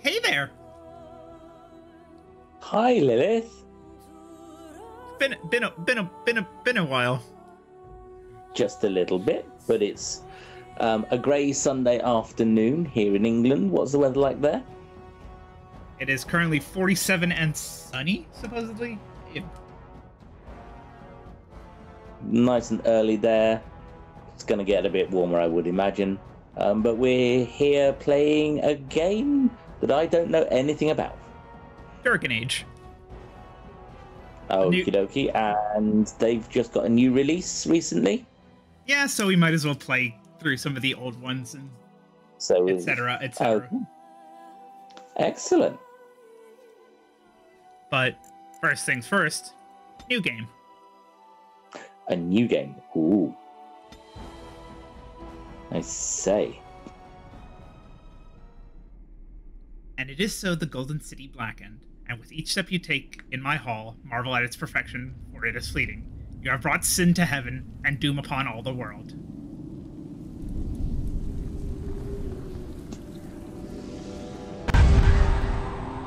Hey there. Hi, Lilith. Been a while. Just a little bit, but it's a grey Sunday afternoon here in England. What's the weather like there? It is currently 47 and sunny, supposedly. Yeah. Nice and early there. It's going to get a bit warmer, I would imagine. But we're here playing a game that I don't know anything about. Dragon Age. Okie dokie. And they've just got a new release recently. Yeah, so we might as well play through some of the old ones and so etc. etc. Okay. Excellent. But first things first, new game. A new game. Ooh. I say. And it is so the Golden City Blackened, and with each step you take in my hall, marvel at its perfection, for it is fleeting. You have brought sin to heaven, and doom upon all the world.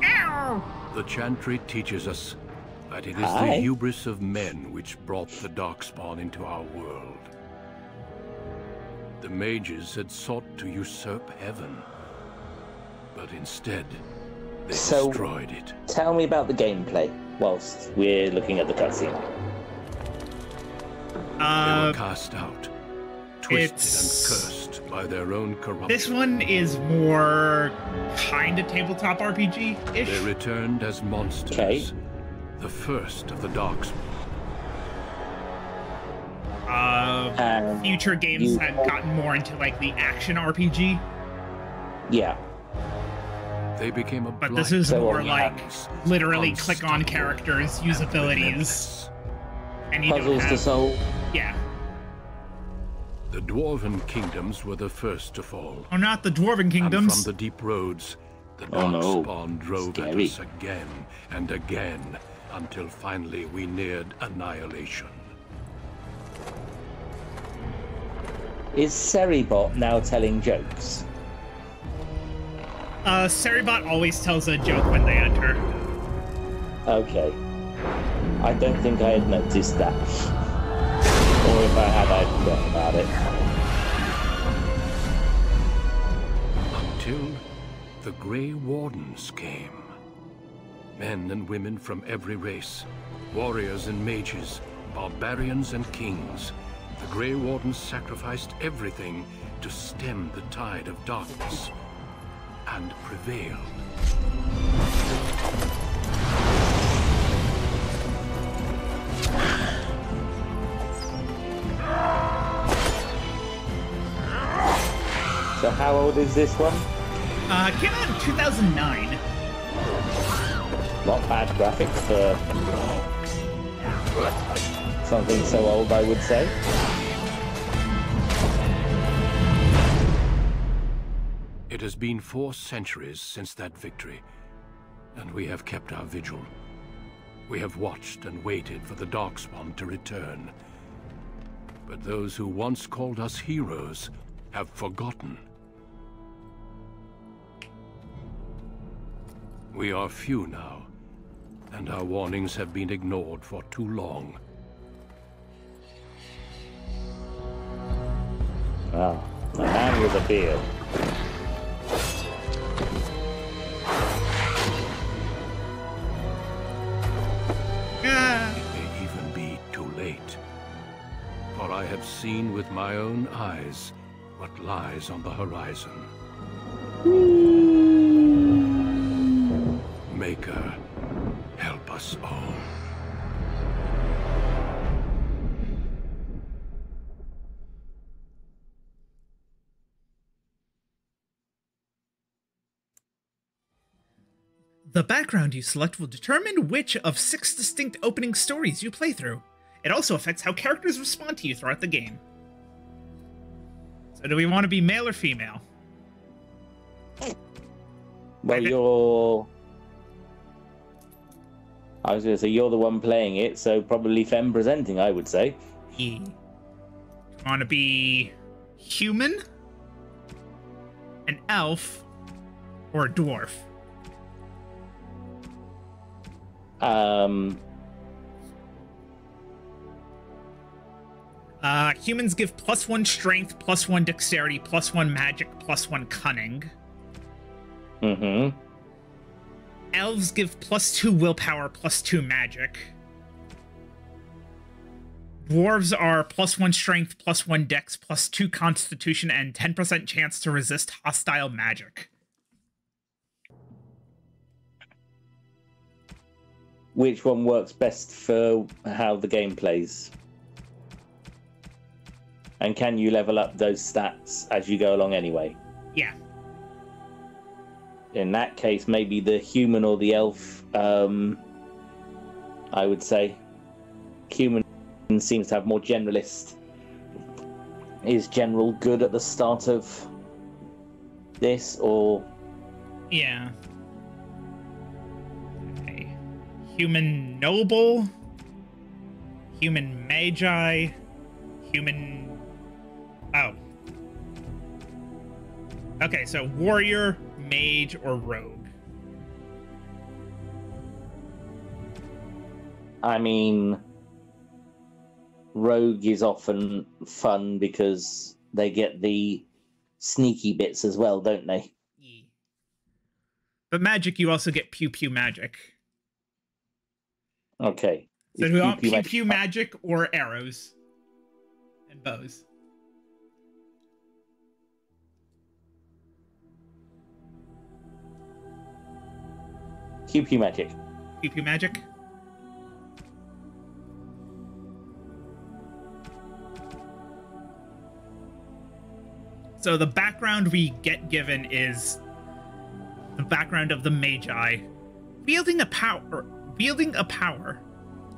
Ow! The Chantry teaches us that it is the hubris of men which brought the Darkspawn into our world. The mages had sought to usurp heaven, but instead they destroyed it. Tell me about the gameplay whilst we're looking at the cutscene. They were cast out, twisted and cursed by their own corruption. This one is more kind of tabletop RPG-ish. They returned as monsters, the first of the Darkspawn. Future games had gotten more into like the action RPG. Yeah. They became a but this is more like literally click on characters, use abilities, and you puzzles to solve. Yeah. The Dwarven kingdoms were the first to fall. Oh, not the Dwarven kingdoms. And from the deep roads, the Darkspawn drove at us again and again, until finally we neared annihilation. Is Seribot now telling jokes? Seribot always tells a joke when they enter. Okay. I don't think I had noticed that. Or if I had, I'd forgotten about it. Until the Grey Wardens came. Men and women from every race, warriors and mages, barbarians and kings. The Grey Wardens sacrificed everything to stem the tide of darkness, and prevailed. So how old is this one? Came out in 2009. Not bad graphics for something so old, I would say. It has been 4 centuries since that victory, and we have kept our vigil. We have watched and waited for the Darkspawn to return. But those who once called us heroes have forgotten. We are few now, and our warnings have been ignored for too long. Wow, a man with a beard. It may even be too late, for I have seen with my own eyes what lies on the horizon. Maker, help us all. The background you select will determine which of 6 distinct opening stories you play through. It also affects how characters respond to you throughout the game. So do we want to be male or female? Well, I was going to say, you're the one playing it, so probably femme presenting, I would say. Yeah. Want to be human, an elf, or a dwarf? Humans give +1 strength, +1 dexterity, +1 magic, +1 cunning. Mm-hmm. Elves give +2 willpower, +2 magic. Dwarves are +1 strength, +1 dex, +2 constitution, and 10% chance to resist hostile magic. Which one works best for how the game plays? And can you level up those stats as you go along anyway? Yeah. In that case, maybe the human or the elf, I would say. Human seems to have more generalist. Is general good at the start of this, or... Yeah. Okay. Human noble, human magi, human... Oh. Okay, so warrior, mage, or rogue. I mean, rogue is often fun because they get the sneaky bits as well, don't they? Yeah. But magic, you also get pew pew magic. Okay. So do we want pew pew magic or arrows and bows? Pew pew magic. Pew pew magic? So the background we get given is the background of the Magi, wielding a power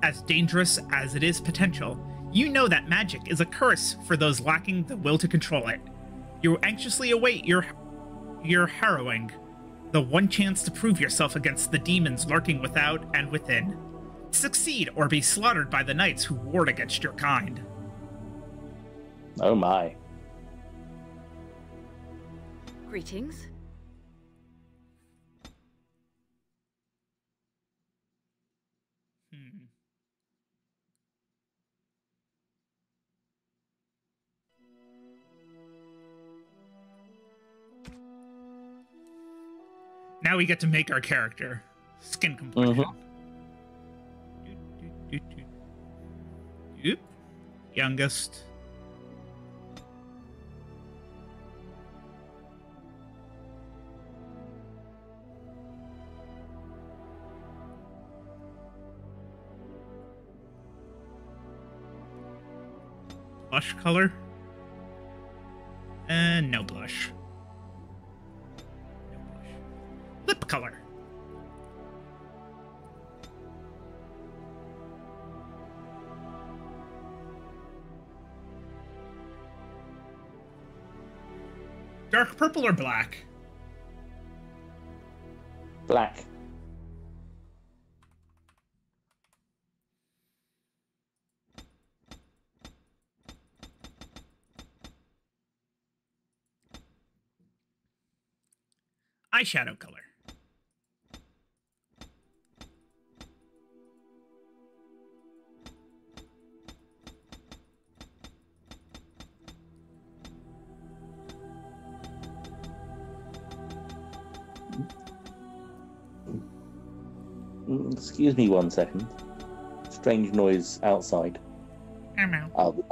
as dangerous as it is potential. You know that magic is a curse for those lacking the will to control it. You anxiously await your harrowing, the one chance to prove yourself against the demons lurking without and within. Succeed or be slaughtered by the knights who ward against your kind. Oh my. Greetings. Now we get to make our character. Skin complexion. Oop. Youngest. Blush color. And no blush. No blush. Lip color. Dark purple or black? Black. Eyeshadow color. Excuse me 1 second. Strange noise outside. I'm out. I'll be back.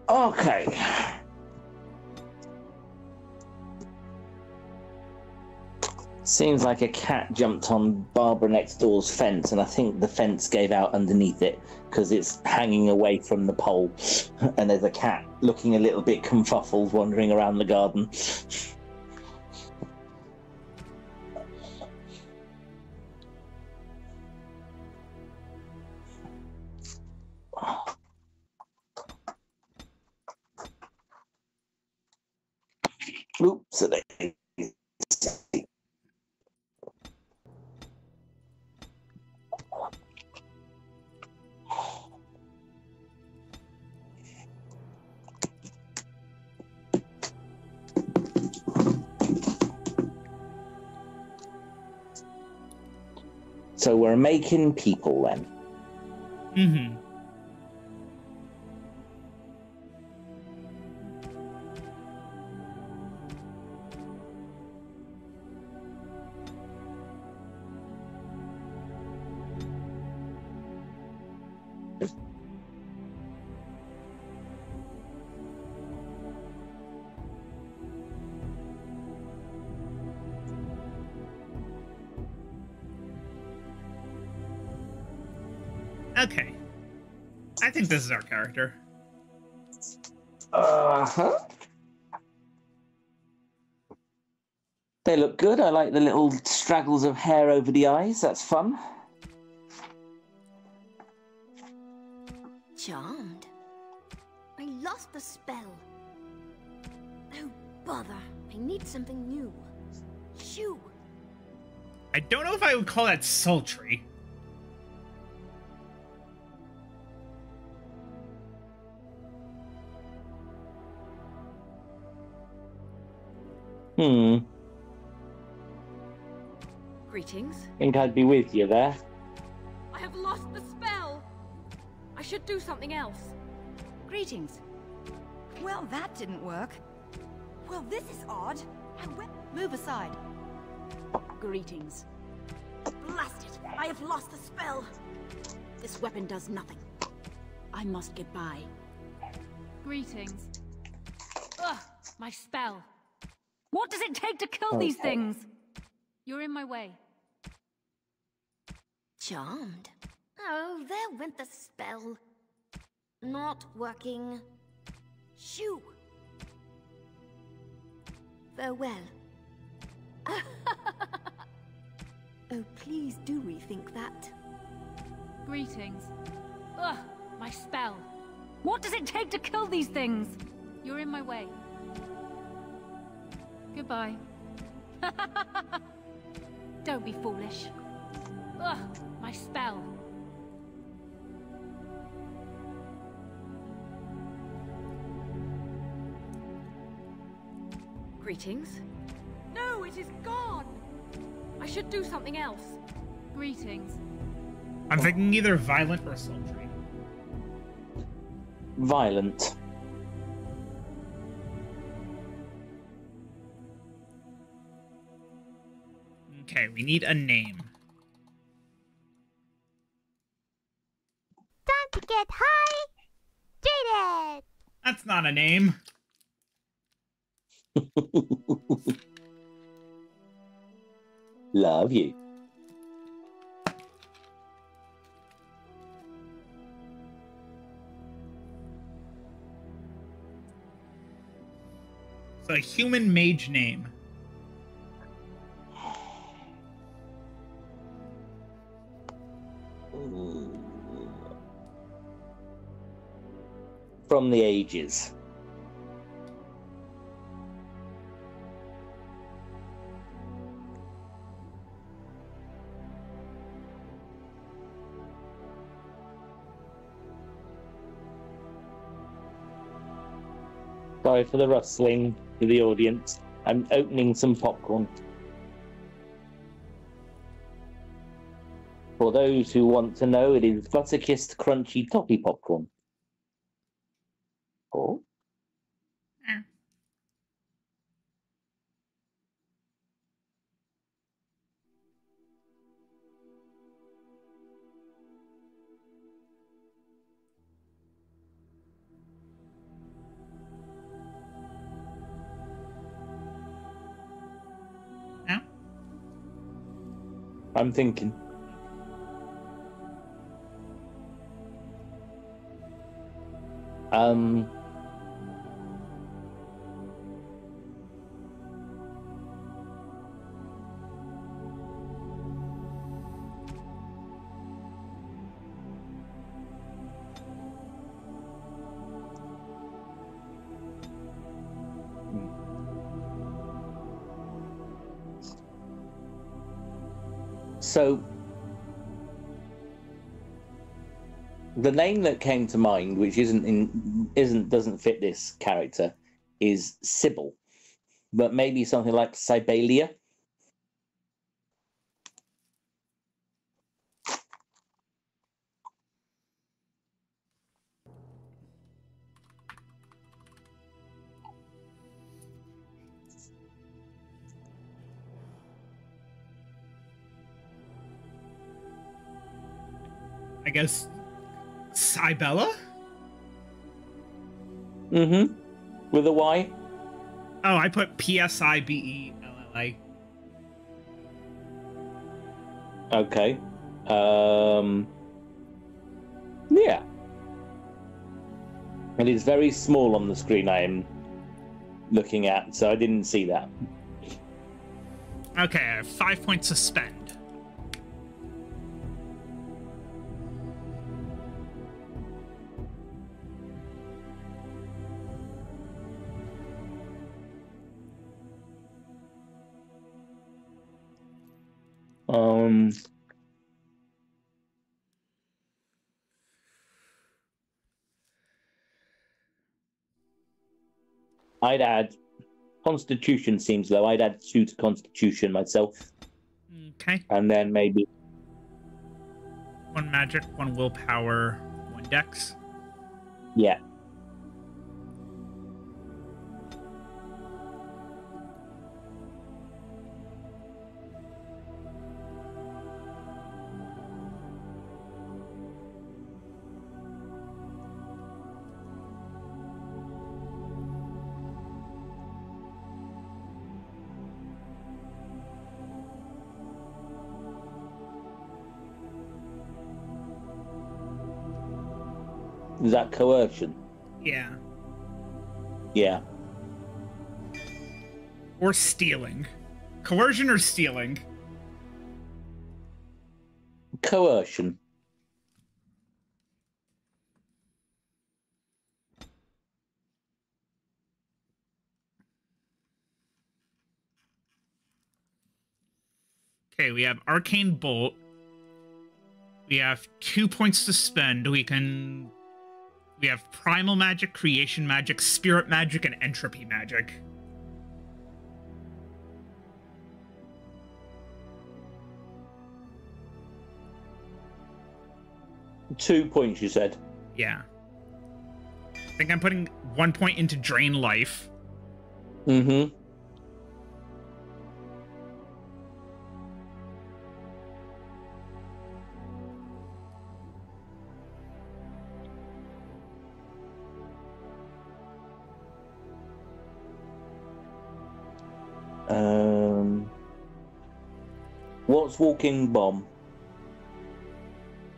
Okay. Seems like a cat jumped on Barbara next door's fence, and I think the fence gave out underneath it because it's hanging away from the pole. And there's a cat looking a little bit confuffled, wandering around the garden. Oops, so we're making people then. Mm-hmm. Okay. I think this is our character. Uh-huh. They look good. I like the little straggles of hair over the eyes. That's fun. Charmed. I lost the spell. Oh, bother. I need something new. Shoo. I don't know if I would call that sultry. Greetings. Think I'd be with you there. I have lost the spell. I should do something else. Greetings. Well, that didn't work. Well, this is odd. Move aside. Greetings. Blast it! I have lost the spell. This weapon does nothing. I must get by. Greetings. Ugh, my spell. What does it take to kill these things? You're in my way. Charmed. Oh, there went the spell. Not working. Shoo. Farewell. Oh, please do rethink that. Greetings. Ugh, my spell. What does it take to kill these things? You're in my way. Goodbye. Don't be foolish. Ugh, my spell. Greetings. No, it is gone. I should do something else. Greetings. I'm thinking either violent or sultry. Violent. Okay, we need a name. Time to get hydrated! That's not a name. Love you. It's a human mage name. From the ages. Sorry for the rustling to the audience. I'm opening some popcorn. For those who want to know, it is butter-kissed crunchy toffee popcorn. Oh. I'm thinking. So, the name that came to mind, which doesn't fit this character, is Sybil, but maybe something like Sibelia. I guess Cybella? Mm-hmm. With a Y? Oh, I put Psibella. Okay. Yeah. It is very small on the screen I am looking at, so I didn't see that. Okay, I have 5 points to spend. I'd add Constitution seems low. I'd add 2 to Constitution myself. Okay. And then maybe 1 magic, 1 willpower, 1 dex. yeah. Is that coercion? Yeah. Yeah. Or stealing. Coercion or stealing? Coercion. Okay, we have Arcane Bolt. We have 2 points to spend. We have Primal Magic, Creation Magic, Spirit Magic, and Entropy Magic. Two points, you said? Yeah. I think I'm putting 1 point into Drain Life. Mm-hmm. What's Walking Bomb?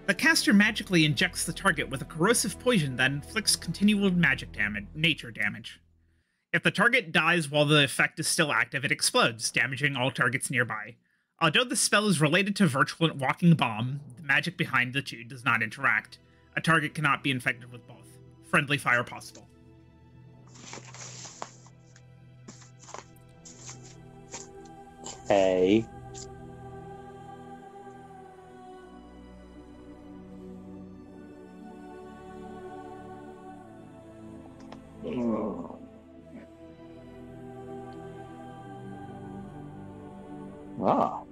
The caster magically injects the target with a corrosive poison that inflicts continual magic damage, nature damage. If the target dies while the effect is still active, it explodes, damaging all targets nearby. Although the spell is related to Virtual Walking Bomb, the magic behind the two does not interact. A target cannot be infected with both. Friendly fire possible. Okay. Ah.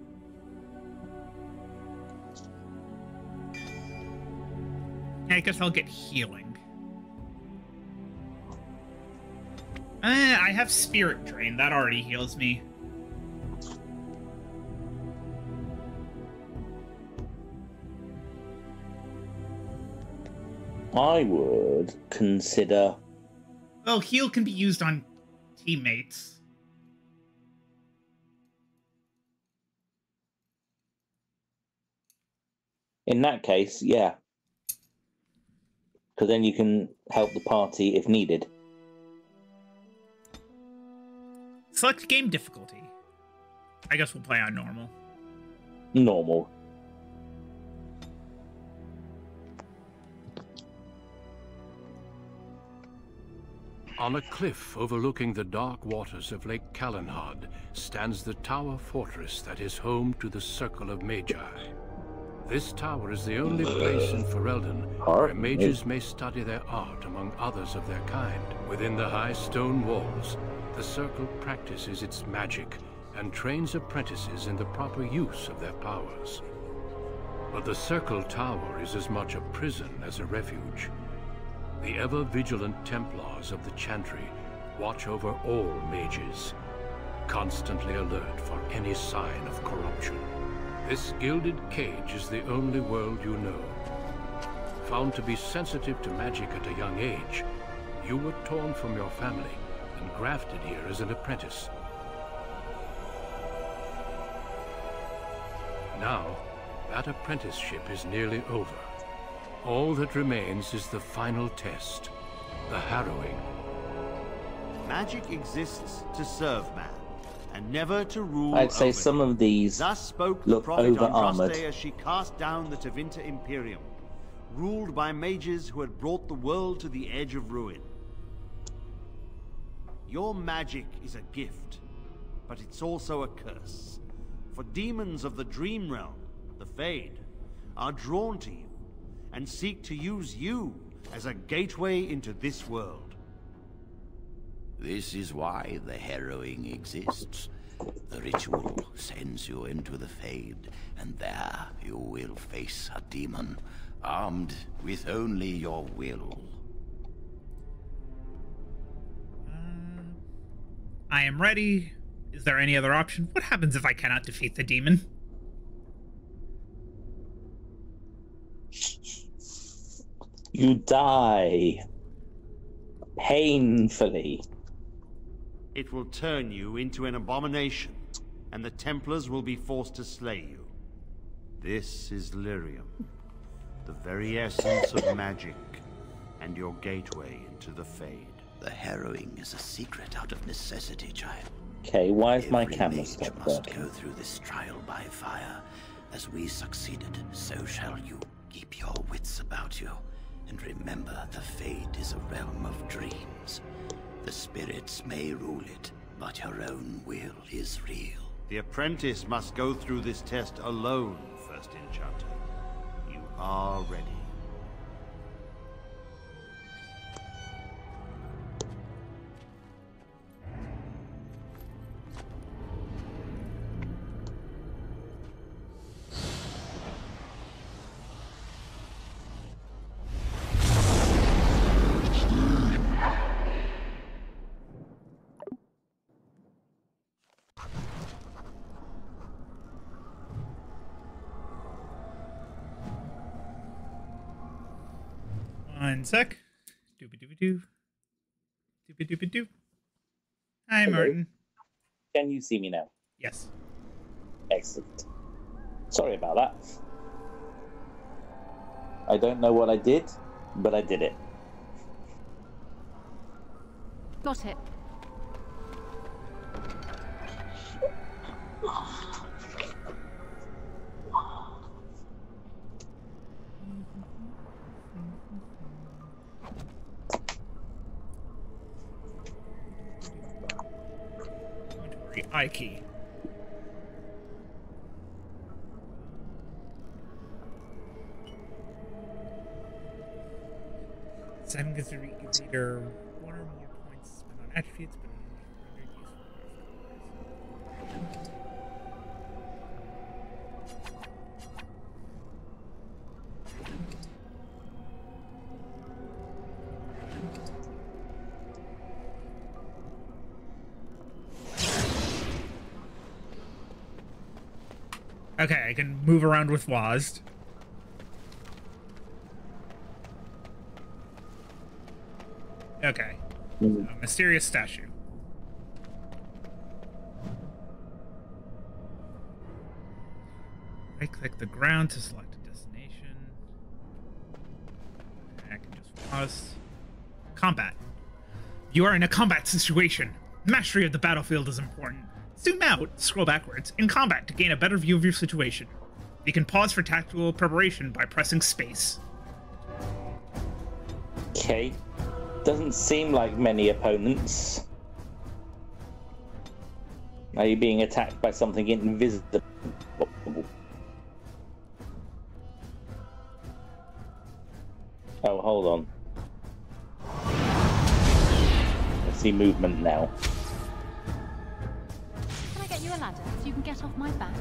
I guess I'll get healing. I have Spirit Drain. That already heals me. I would consider... Well, heal can be used on teammates. In that case, yeah. Because then you can help the party if needed. Select game difficulty. I guess we'll play on normal. Normal. On a cliff overlooking the dark waters of Lake Calenhad stands the tower fortress that is home to the Circle of Magi. This tower is the only place in Ferelden where mages may study their art among others of their kind. Within the high stone walls, the Circle practices its magic and trains apprentices in the proper use of their powers. But the Circle Tower is as much a prison as a refuge. The ever-vigilant Templars of the Chantry watch over all mages, constantly alert for any sign of corruption. This gilded cage is the only world you know. Found to be sensitive to magic at a young age, you were torn from your family and grafted here as an apprentice. Now, that apprenticeship is nearly over. All that remains is the final test, the harrowing. Magic exists to serve man, and never to rule. I'd say over some him. of these Thus spoke the look prophet over-armored. Andraste as she cast down the Tevinter Imperium, ruled by mages who had brought the world to the edge of ruin. Your magic is a gift, but it's also a curse. For demons of the Dream Realm, the Fade, are drawn to you and seek to use you as a gateway into this world. This is why the harrowing exists. The ritual sends you into the Fade, and there you will face a demon, armed with only your will. I am ready. Is there any other option? What happens if I cannot defeat the demon? You die. Painfully. It will turn you into an abomination, and the Templars will be forced to slay you. This is Lyrium, the very essence of magic, and your gateway into the Fade. The harrowing is a secret out of necessity, child. Okay, why is my Every camera mage stopped must working? go through this trial by fire. As we succeeded, so shall you. Keep your wits about you, and remember the Fade is a realm of dreams. The spirits may rule it, but your own will is real. The apprentice must go through this test alone, First Enchanter. You are ready. One sec. Doobie-doobie-doo. Doobie-doobie-doo. Hi, Hello. Martin. Can you see me now? Yes. Excellent. Sorry about that. I don't know what I did, but I did it. Got it. I key. Send gets to reader one or more points spent on attributes, but rendered useful afterwards. Okay, I can move around with WASD. Okay. So, mysterious statue. Right-click the ground to select a destination. Combat. You are in a combat situation. Mastery of the battlefield is important. Zoom out, scroll backwards, in combat to gain a better view of your situation. You can pause for tactical preparation by pressing space. Okay. Doesn't seem like many opponents. Are you being attacked by something invisible? Oh, hold on. I see movement now. Can I get you a ladder so you can get off my back?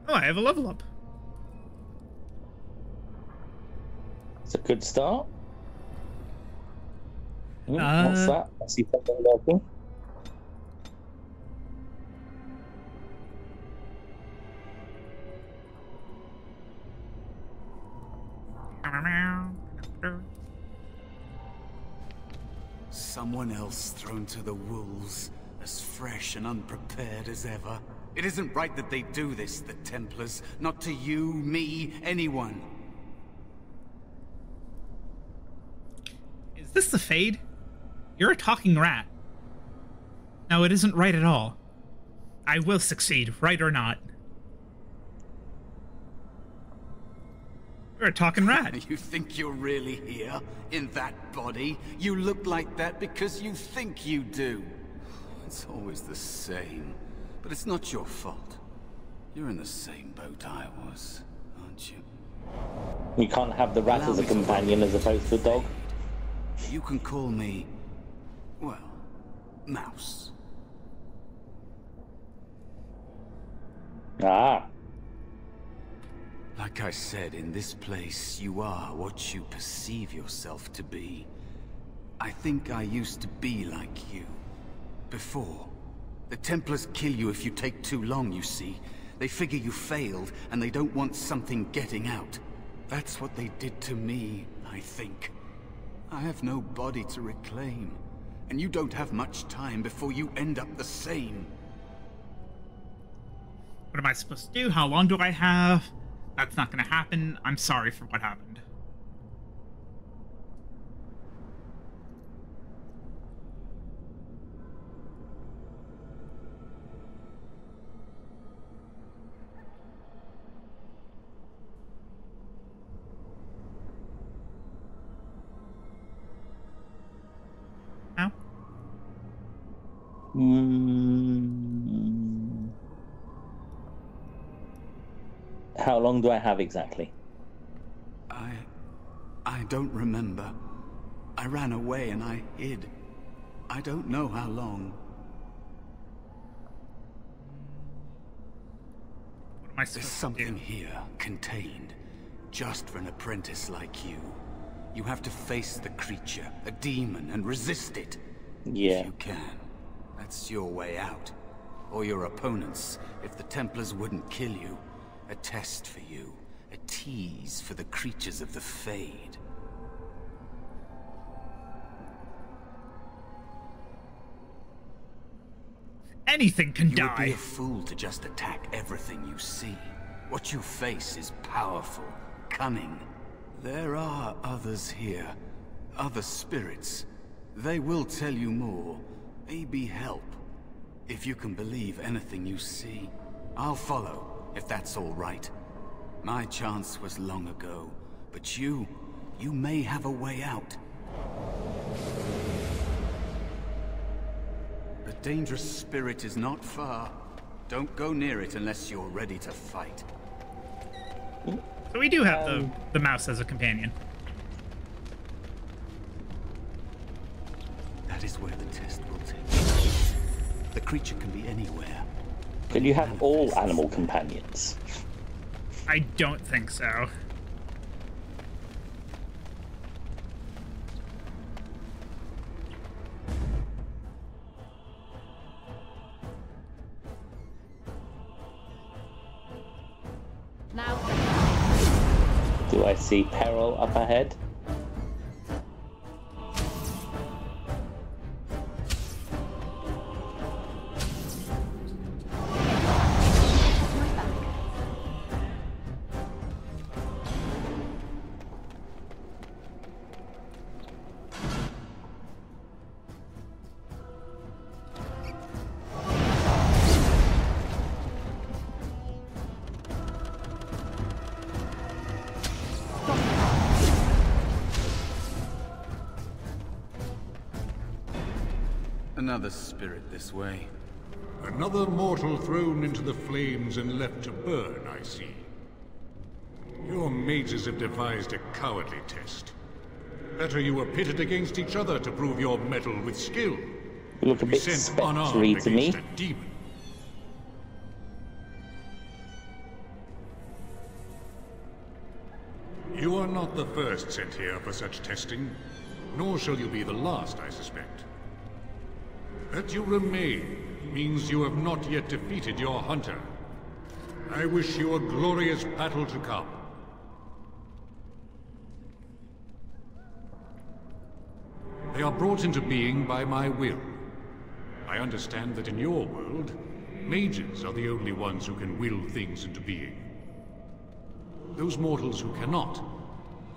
Oh, I have a level up. It's a good start. What's that? I see something working. Someone else thrown to the wolves, as fresh and unprepared as ever. It isn't right that they do this, the Templars. Not to you, me, anyone. Is this the Fade? You're a talking rat. No, it isn't right at all. I will succeed, right or not. You're a talking rat. You think you're really here, in that body? You look like that because you think you do. It's always the same. But it's not your fault. You're in the same boat I was, aren't you? You can't have the rat as a companion as opposed to a dog. You can call me, well, Mouse. Ah. Like I said, in this place, you are what you perceive yourself to be. I think I used to be like you. Before. The Templars kill you if you take too long, you see. They figure you failed, and they don't want something getting out. That's what they did to me, I think. I have no body to reclaim, and you don't have much time before you end up the same. What am I supposed to do? How long do I have? That's not gonna happen. I'm sorry for what happened. How? How long do I have exactly? I don't remember. I ran away and I hid. I don't know how long. What am I supposed There's to something do? here, contained. Just for an apprentice like you. You have to face the creature, a demon, and resist it. Yeah. If you can. That's your way out. Or your opponents, if the Templars wouldn't kill you. A test for you. A tease for the creatures of the Fade. Anything can You would be die. a fool to just attack everything you see. What you face is powerful, cunning. There are others here. Other spirits. They will tell you more. Maybe help. If you can believe anything you see. I'll follow, if that's all right. My chance was long ago, but you may have a way out. A dangerous spirit is not far. Don't go near it unless you're ready to fight. So we do have the mouse as a companion. That is where the test will take place. The creature can be anywhere. Can you have all animal companions? I don't think so. Now. Do I see peril up ahead? Another spirit this way. Another mortal thrown into the flames and left to burn, I see. Your mages have devised a cowardly test. Better you were pitted against each other to prove your mettle with skill. You look a bit spectry to me. A demon. You are not the first sent here for such testing, nor shall you be the last, I suspect. That you remain means you have not yet defeated your hunter. I wish you a glorious battle to come. They are brought into being by my will. I understand that in your world, mages are the only ones who can will things into being. Those mortals who cannot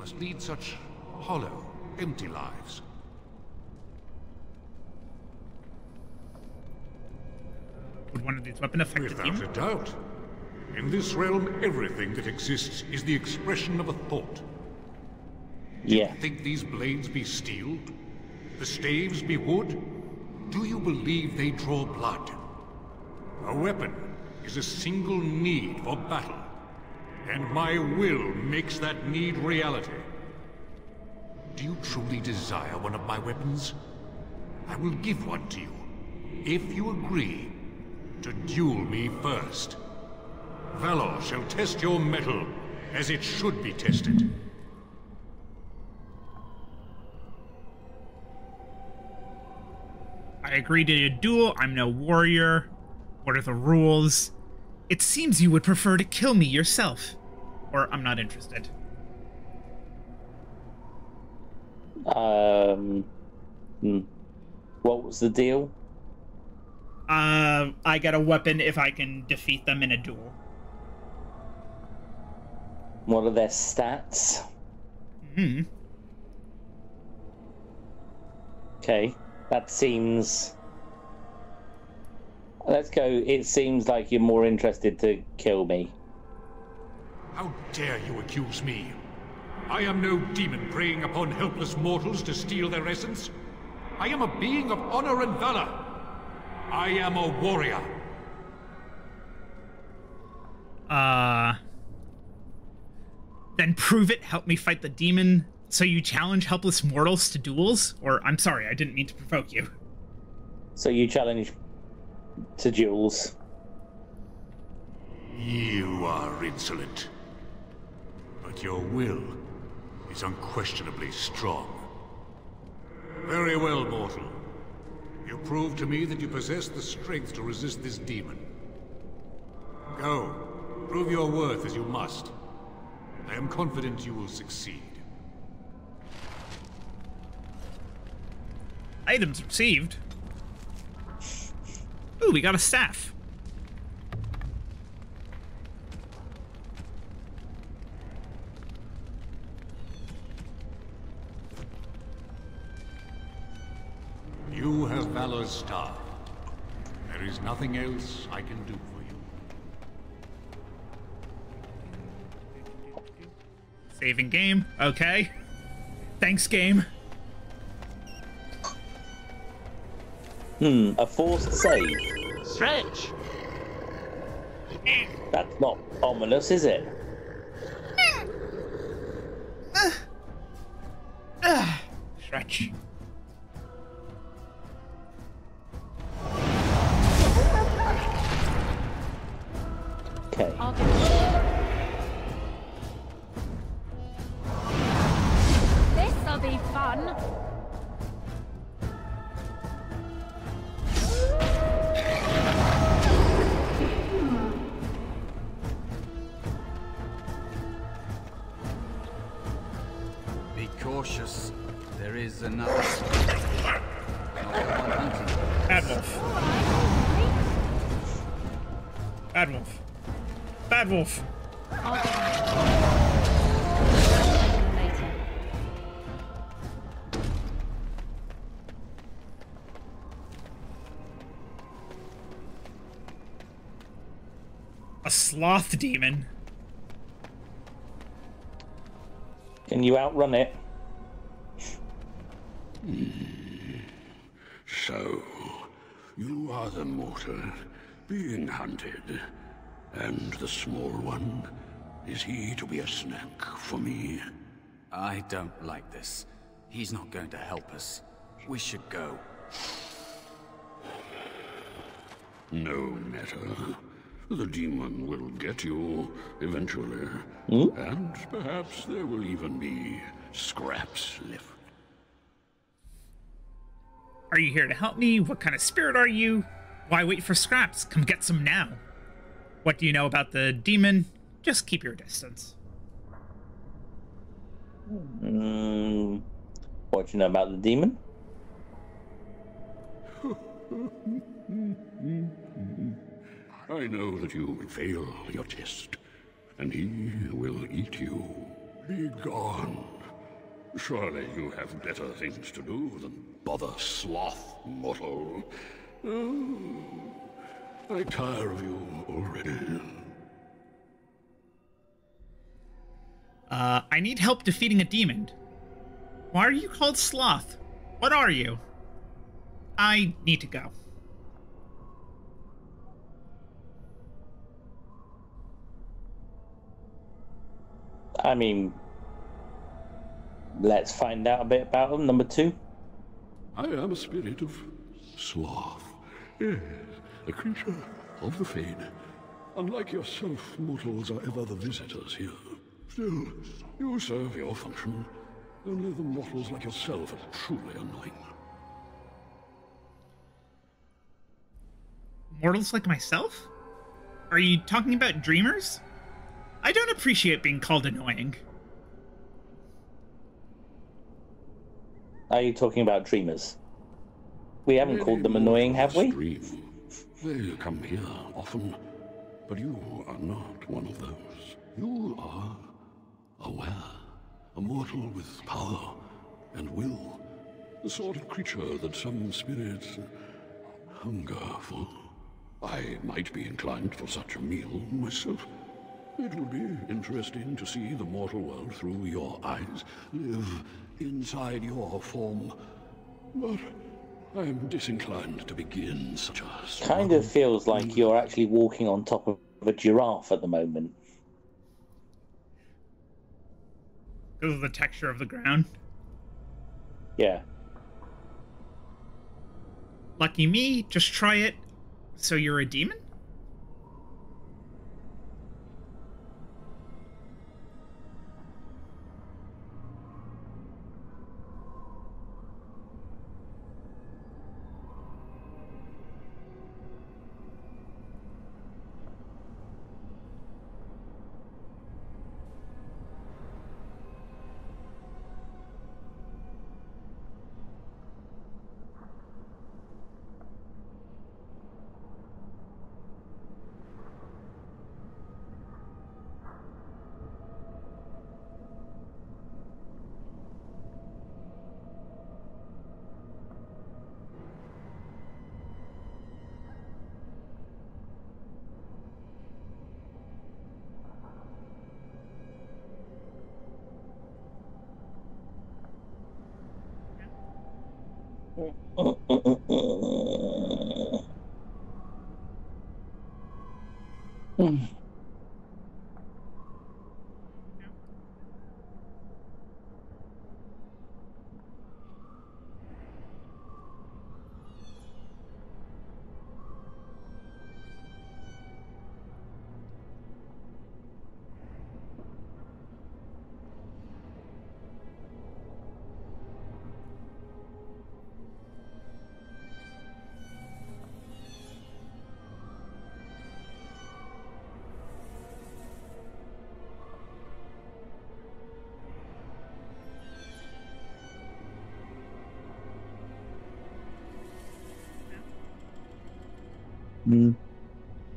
must lead such hollow, empty lives. Would one of these weapons affect the demon? Without a doubt. In this realm, everything that exists is the expression of a thought. Yeah. Do you think these blades be steel? The staves be wood? Do you believe they draw blood? A weapon is a single need for battle, and my will makes that need reality. Do you truly desire one of my weapons? I will give one to you, if you agree to duel me first. Valor shall test your mettle as it should be tested. I agree to a duel. I'm no warrior. What are the rules? It seems you would prefer to kill me yourself. Or I'm not interested. What was the deal? I get a weapon if I can defeat them in a duel. What are their stats? Okay, that seems... Let's go. It seems like you're more interested to kill me. How dare you accuse me? I am no demon preying upon helpless mortals to steal their essence. I am a being of honor and valor. I am a warrior. Then prove it. Help me fight the demon. So you challenge helpless mortals to duels? Or, I'm sorry, I didn't mean to provoke you. So you challenge to duels. You are insolent. But your will is unquestionably strong. Very well, mortal. You prove to me that you possess the strength to resist this demon. Go. Prove your worth as you must. I am confident you will succeed. Items received. Ooh, we got a staff. You have Valor's staff. There is nothing else I can do for you. Saving game. Okay. Thanks, game. A forced save. Strange. That's not ominous, is it? Stretch. Okay. This'll be fun. Be cautious. There is another. Bad wolf. Bad wolf. Bad wolf. I'll get him later. A sloth demon. Can you outrun it? So, you are the mortal being hunted. And the small one, is he to be a snack for me? I don't like this. He's not going to help us. We should go. No matter. The demon will get you eventually. And perhaps there will even be scraps left. Are you here to help me? What kind of spirit are you? Why wait for scraps? Come get some now. What do you know about the demon? Just keep your distance. What do you know about the demon? I know that you will fail your test, and he will eat you. Be gone. Surely you have better things to do than bother sloth mortal. Oh, I tire of you already. I need help defeating a demon. Why are you called Sloth? What are you? I need to go. I mean, let's find out a bit about him. Number 2. I am a spirit of sloth. Yes, a creature of the Fade. Unlike yourself, mortals are ever the visitors here. Still, you serve your function. Only the mortals like yourself are truly annoying. Mortals like myself? Are you talking about dreamers? I don't appreciate being called annoying. Are you talking about dreamers? We haven't called them annoying, have we? Dream. They come here often, but you are not one of those. You are aware, a mortal with power and will, the sort of creature that some spirits hunger for. I might be inclined for such a meal myself. It would be interesting to see the mortal world through your eyes, live inside your form. But I am disinclined to begin such a struggle. Kind of feels like you're actually walking on top of a giraffe at the moment. Because of the texture of the ground. Yeah. Lucky me, just try it. So you're a demon?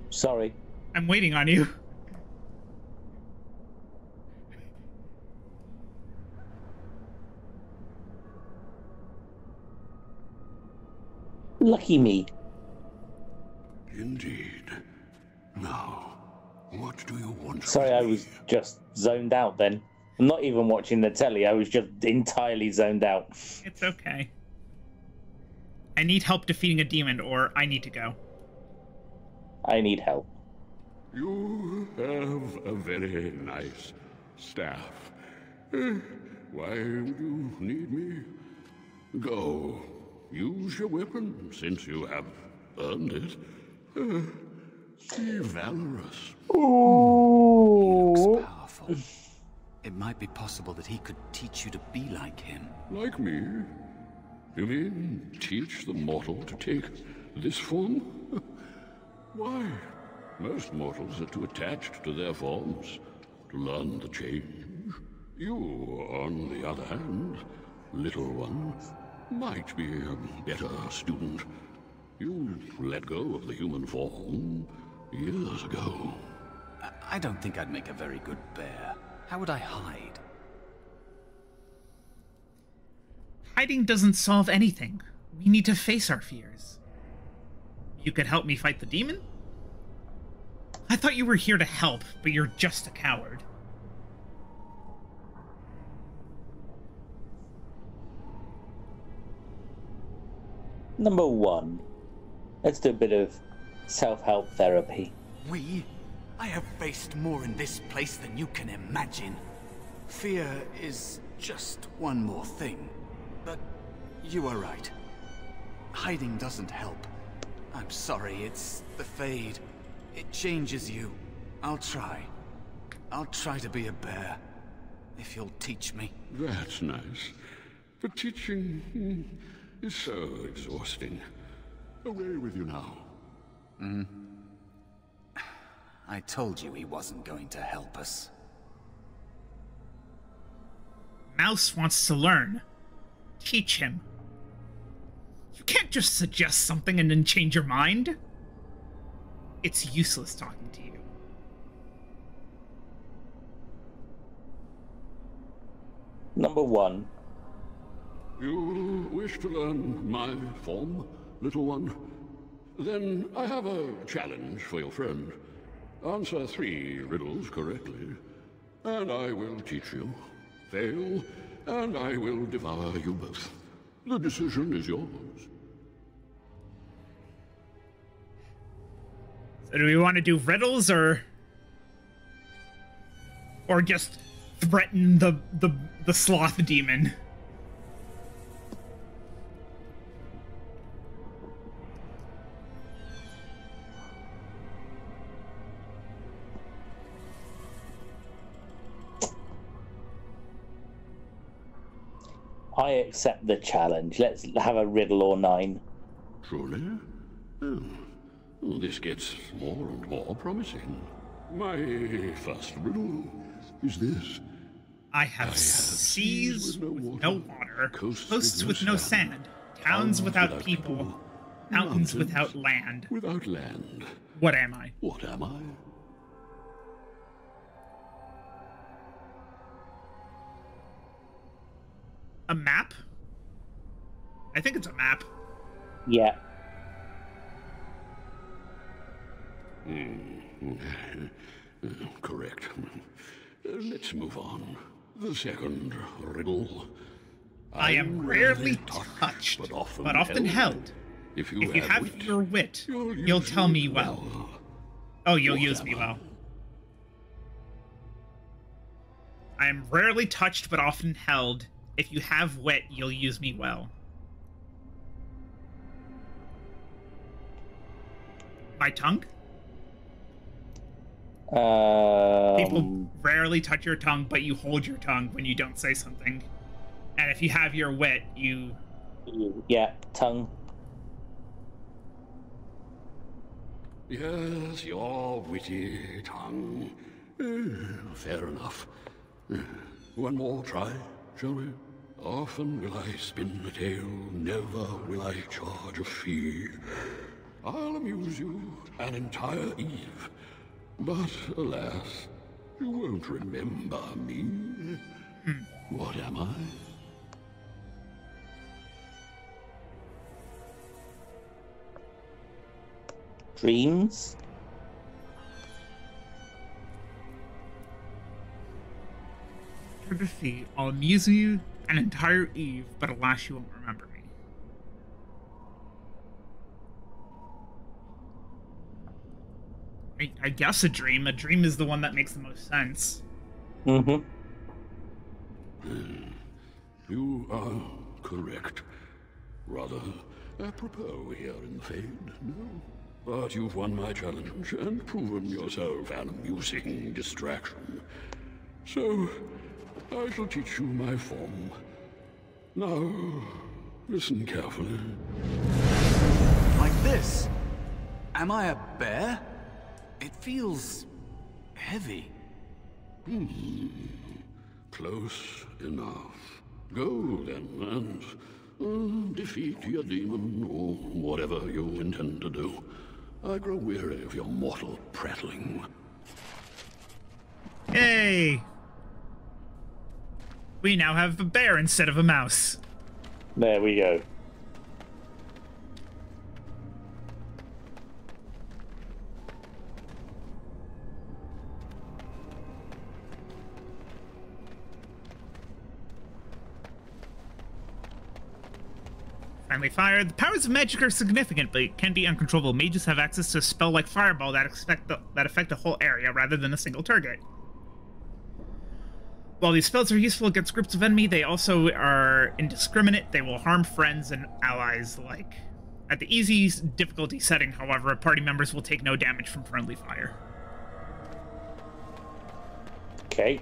Sorry. I'm waiting on you. Lucky me. Indeed. Now, what do you want? Sorry, I was just zoned out then. I'm not even watching the telly, I was just entirely zoned out. It's okay. I need help defeating a demon, or I need to go. I need help. You have a very nice staff. Why would you need me? Go. Use your weapon, since you have earned it. Be valorous. He looks powerful. It might be possible that he could teach you to be like him. Like me? You mean teach the mortal to take this form? Why? Most mortals are too attached to their forms to learn the change. You, on the other hand, little one, might be a better student. You let go of the human form years ago. I don't think I'd make a very good bear. How would I hide? Hiding doesn't solve anything. We need to face our fears. You could help me fight the demon? I thought you were here to help, but you're just a coward. Number one, let's do a bit of self-help therapy. I have faced more in this place than you can imagine. Fear is just one more thing. But you are right. Hiding doesn't help. I'm sorry, it's the Fade. It changes you. I'll try. I'll try to be a bear. If you'll teach me. That's nice. But teaching is so exhausting. Away with you now. I told you he wasn't going to help us. Mouse wants to learn. Teach him. You can't just suggest something and then change your mind. It's useless talking to you. Number one. You wish to learn my form, little one? Then I have a challenge for your friend. Answer 3 riddles correctly, and I will teach you. Fail, and I will devour you both. The decision is yours. So do we want to do riddles or just threaten the sloth demon? I accept the challenge. Let's have a riddle or 9. Truly? Oh. Well, this gets more and more promising. My first riddle is this. I have seas with no water, coasts with no sand, towns without people, mountains without land. Without land. What am I? What am I? A map? I think it's a map. Yeah. Correct. Let's move on. The second riddle. I am rarely touched, but often held. If you have your wit, you'll tell me well. Oh, you'll use me well. I am rarely touched, but often held. If you have wit, you'll use me well. My tongue? People rarely touch your tongue, but you hold your tongue when you don't say something. And if you have your wit, you... Yeah, tongue. Yes, your witty tongue. Fair enough. One more try, shall we? Often will I spin a tale, never will I charge a fee. I'll amuse you an entire eve, but alas, you won't remember me. What am I? Dreams? Hard to see. I'll amuse you an entire eve, but alas, you won't remember me. I guess a dream. A dream is the one that makes the most sense. Mm-hmm. You are correct. Rather apropos here in the Fade, no? But you've won my challenge and proven yourself an amusing distraction. So, I shall teach you my form. Now, listen carefully. Like this? Am I a bear? It feels... heavy. Close enough. Go then, and defeat your demon, or whatever you intend to do. I grow weary of your mortal prattling. Yay! We now have a bear instead of a mouse. There we go. Friendly fire. The powers of magic are significant, but it can be uncontrollable. Mages have access to a spell like Fireball that affect a whole area rather than a single target. While these spells are useful against groups of enemy, they also are indiscriminate. They will harm friends and allies alike. At the easy difficulty setting, however, party members will take no damage from friendly fire. Okay.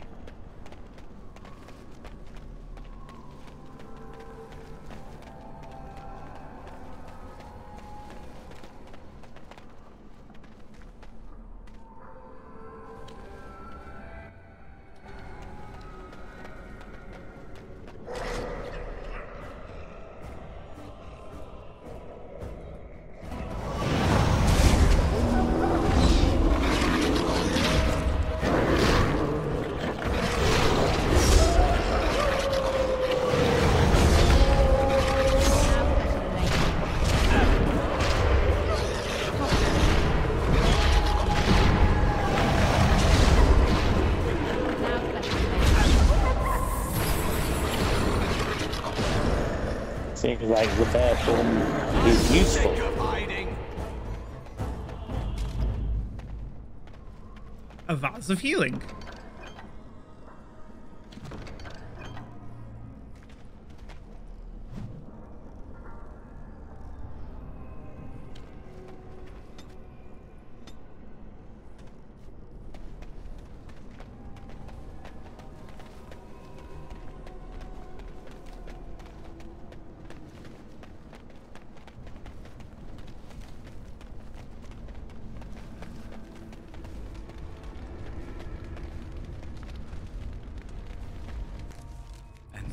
Seems like the bear form is useful. A vase of healing.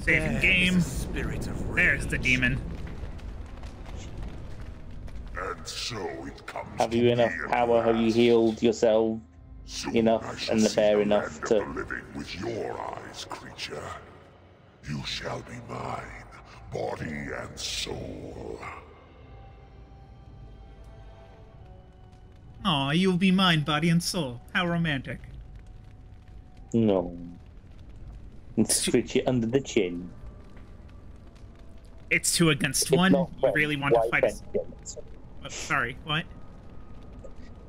Saving game. There's the demon. And so it comes. Have you enough power? Have you healed yourself enough and the bear enough to... living with your eyes, creature. You shall be mine, body and soul. Aw, you'll be mine, body and soul. How romantic. No. And scritch it under the chin. It's 2 against 1. You really want to fight us? Oh, sorry, what?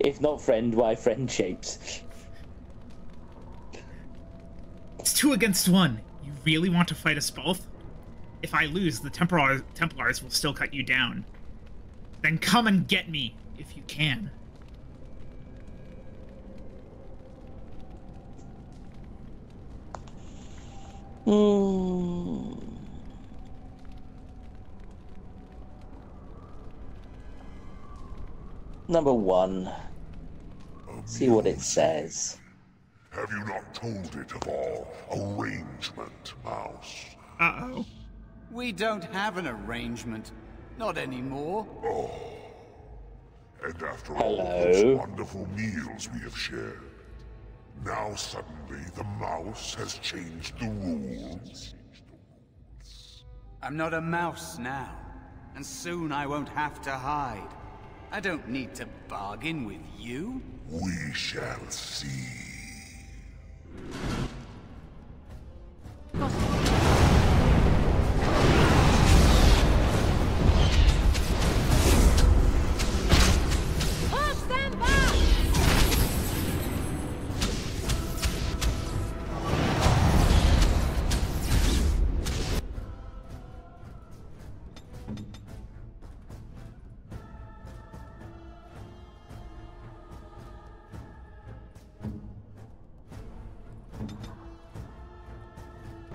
If not friend, why friend shapes? It's 2 against 1. You really want to fight us both? If I lose, the Templars will still cut you down. Then come and get me, if you can. Number 1. See what it says. Have you not told it of our arrangement, Mouse? Uh-oh. We don't have an arrangement. Not anymore. Oh. And after Hello. all those wonderful meals we have shared, now suddenly the mouse has changed the rules? I'm not a mouse now, and soon I won't have to hide. I don't need to bargain with you. We shall see. Push them back!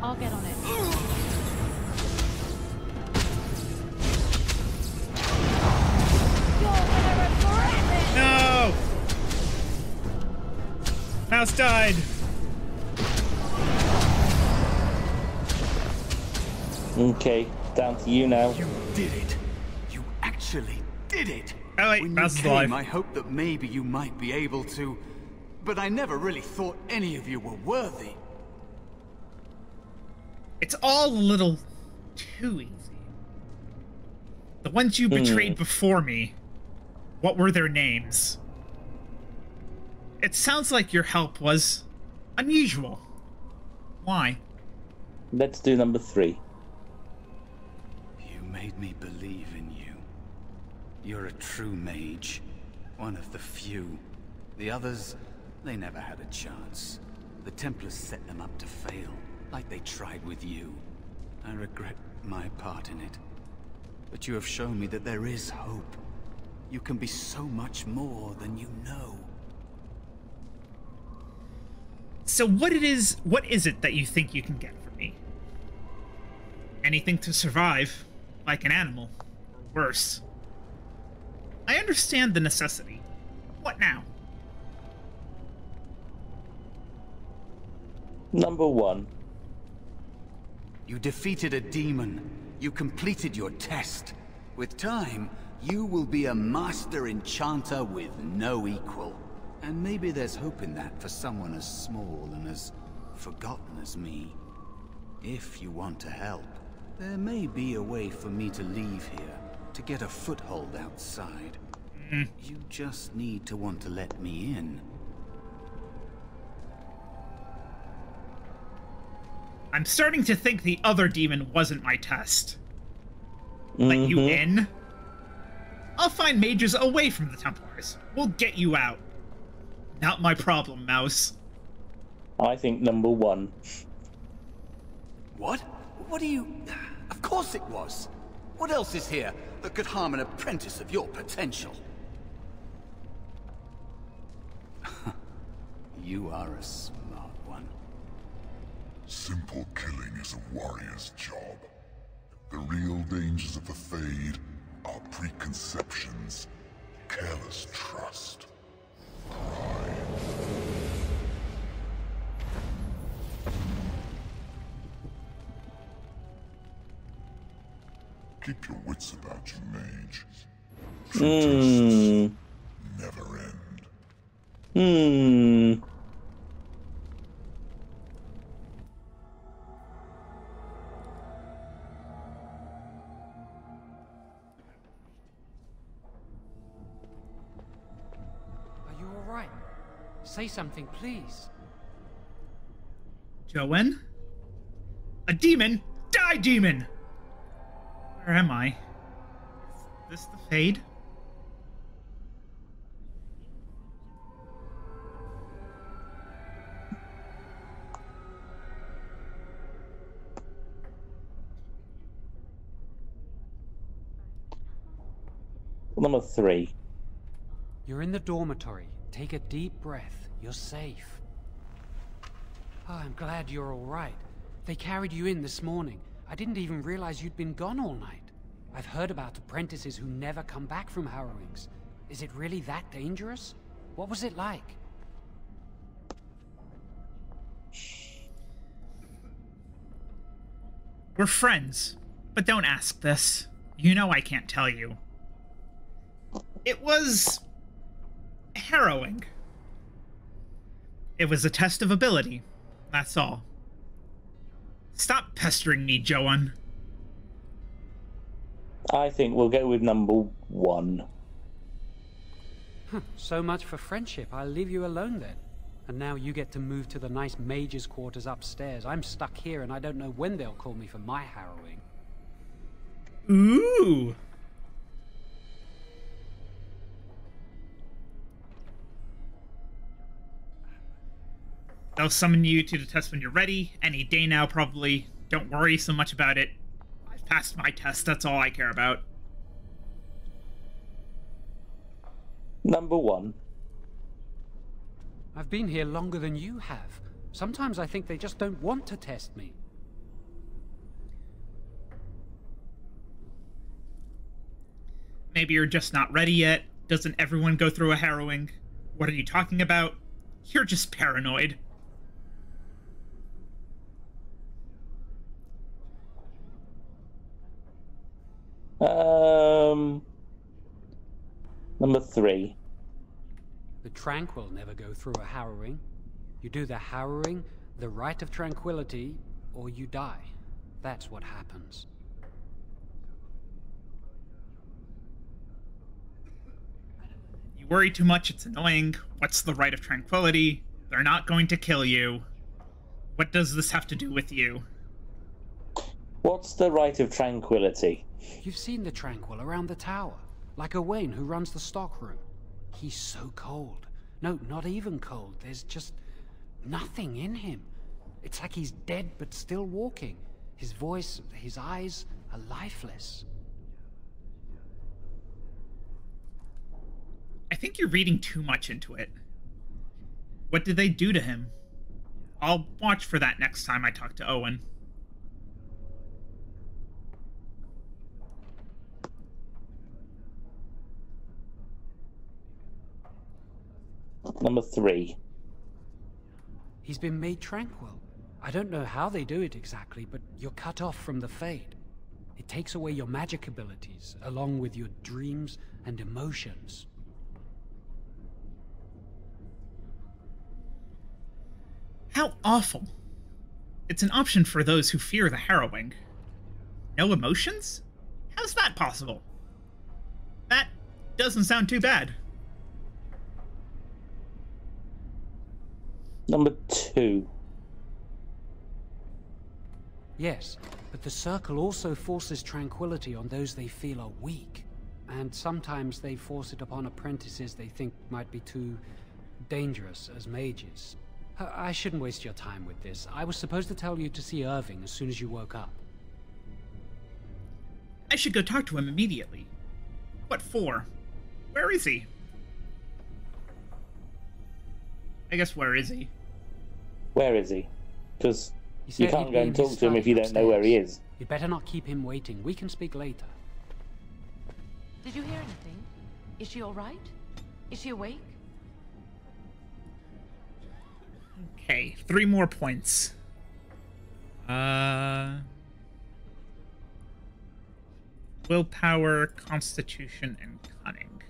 I'll get on it. No! Mouse died! Okay, down to you now. You did it. You actually did it. Oh wait, when Mouse you is came, alive. I hoped that maybe you might be able to, but I never really thought any of you were worthy. It's all a little too easy. The ones you betrayed before me, what were their names? It sounds like your help was unusual. Why? Let's do number 3. You made me believe in you. You're a true mage. One of the few. The others, they never had a chance. The Templars set them up to fail, like they tried with you. I regret my part in it. But you have shown me that there is hope. You can be so much more than you know. So what is it that you think you can get from me? Anything to survive, like an animal, or worse. I understand the necessity. What now? Number 1. You defeated a demon. You completed your test. With time, you will be a master enchanter with no equal. And maybe there's hope in that for someone as small and as forgotten as me. If you want to help, there may be a way for me to leave here, to get a foothold outside. You just need to want to let me in. I'm starting to think the other demon wasn't my test. Let you in? I'll find mages away from the Templars. We'll get you out. Not my problem, Mouse. I think number 1. What? What do you... Of course it was. What else is here that could harm an apprentice of your potential? You are a smart one. Simple killing is a warrior's job. The real dangers of the Fade are preconceptions, careless trust, pride. Keep your wits about you, mage. True tests never end. Are you all right? Say something, please. Joen? A demon? Die, demon! Where am I? Is this the Fade? Number 3. You're in the dormitory. Take a deep breath. You're safe. Oh, I'm glad you're all right. They carried you in this morning. I didn't even realize you'd been gone all night. I've heard about apprentices who never come back from harrowings. Is it really that dangerous? What was it like? We're friends, but don't ask this. You know I can't tell you. It was harrowing. It was a test of ability. That's all. Stop pestering me, Joan. I think we'll go with number 1. So much for friendship. I'll leave you alone then. And now you get to move to the nice mage's quarters upstairs. I'm stuck here and I don't know when they'll call me for my harrowing. Ooh. They'll summon you to the test when you're ready. Any day now, probably. Don't worry so much about it. I've passed my test. That's all I care about. Number 1. I've been here longer than you have. Sometimes I think they just don't want to test me. Maybe you're just not ready yet. Doesn't everyone go through a harrowing? What are you talking about? You're just paranoid. Number 3. The Tranquil never go through a harrowing. You do the harrowing, the rite of tranquility, or you die. That's what happens. You worry too much, it's annoying. What's the rite of tranquility? They're not going to kill you. What does this have to do with you? What's the rite of tranquility? You've seen the Tranquil around the tower, like Owain who runs the stockroom. He's so cold. No, not even cold. There's just nothing in him. It's like he's dead but still walking. His voice, his eyes are lifeless. I think you're reading too much into it. What did they do to him? I'll watch for that next time I talk to Owen. Number 3. He's been made tranquil. I don't know how they do it exactly, but you're cut off from the Fade. It takes away your magic abilities, along with your dreams and emotions. How awful. It's an option for those who fear the harrowing. No emotions? How's that possible? That doesn't sound too bad. Number 2. Yes, but the Circle also forces tranquility on those they feel are weak. And sometimes they force it upon apprentices they think might be too dangerous as mages. I shouldn't waste your time with this. I was supposed to tell you to see Irving as soon as you woke up. I should go talk to him immediately. What for? Where is he? I guess where is he? Where is he? Because you can't go and talk to him if you don't know where he is. You'd better not keep him waiting. We can speak later. Did you hear anything? Is she all right? Is she awake? Okay, 3 more points. Willpower, Constitution, and Cunning.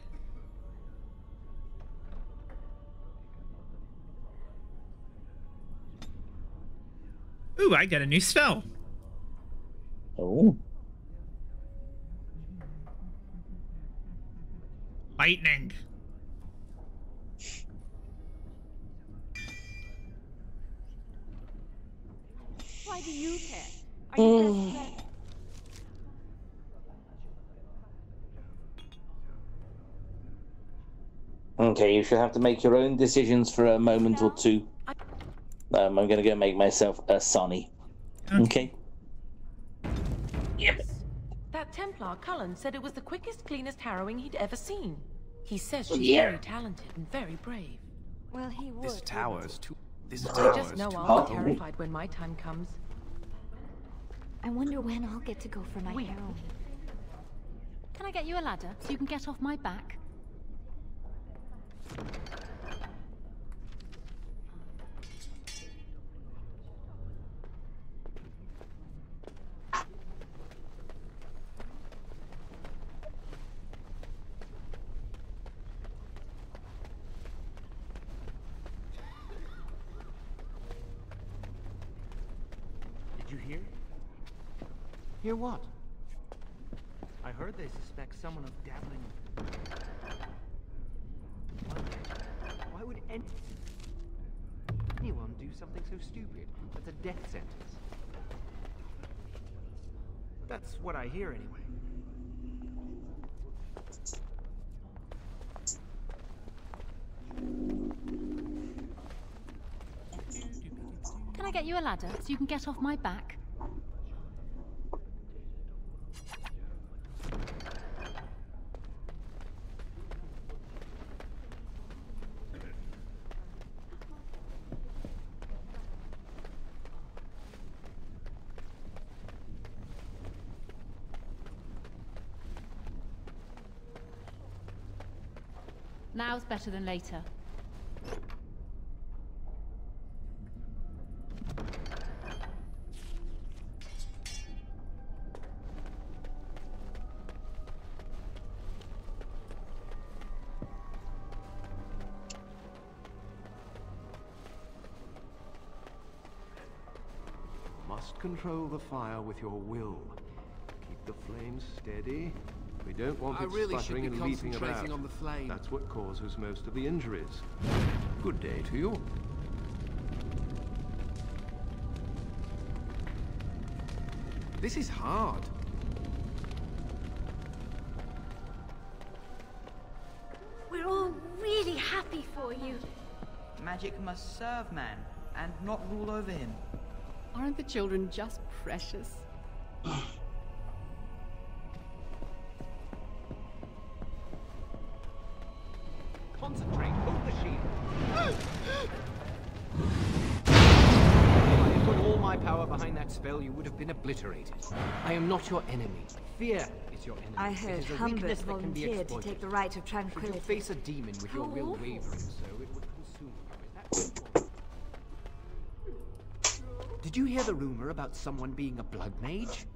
Ooh, I got a new spell. Oh. Lightning. Why do you care? Are you best friends? Okay, you should have to make your own decisions for a moment or two. I'm going to go make myself a Sonny. Okay? Yes. That That Templar, Cullen, said it was the quickest, cleanest harrowing he'd ever seen. He says she's very talented and very brave. Well, he would. This tower's too... I just know I'll be terrified when my time comes. I wonder when I'll get to go for my harrowing. Can I get you a ladder so you can get off my back? Did you hear? Hear what? I heard they suspect someone of dabbling. Why would anyone do something so stupid? That's a death sentence. That's what I hear anyway. Can I get you a ladder so you can get off my back? Now's better than later. Must control the fire with your will. Keep the flames steady. We don't want it sputtering and leaping about. On the flame. That's what causes most of the injuries. Good day to you. This is hard. We're all really happy for you. Magic must serve man, and not rule over him. Aren't the children just precious? Concentrate, hold the shield. If I had put all my power behind that spell, you would have been obliterated. I am not your enemy. Fear is your enemy. I heard Humbert volunteered to take the right of tranquility. Should you face a demon with your will wavering so, it would consume you. Is that Did you hear the rumor about someone being a blood mage?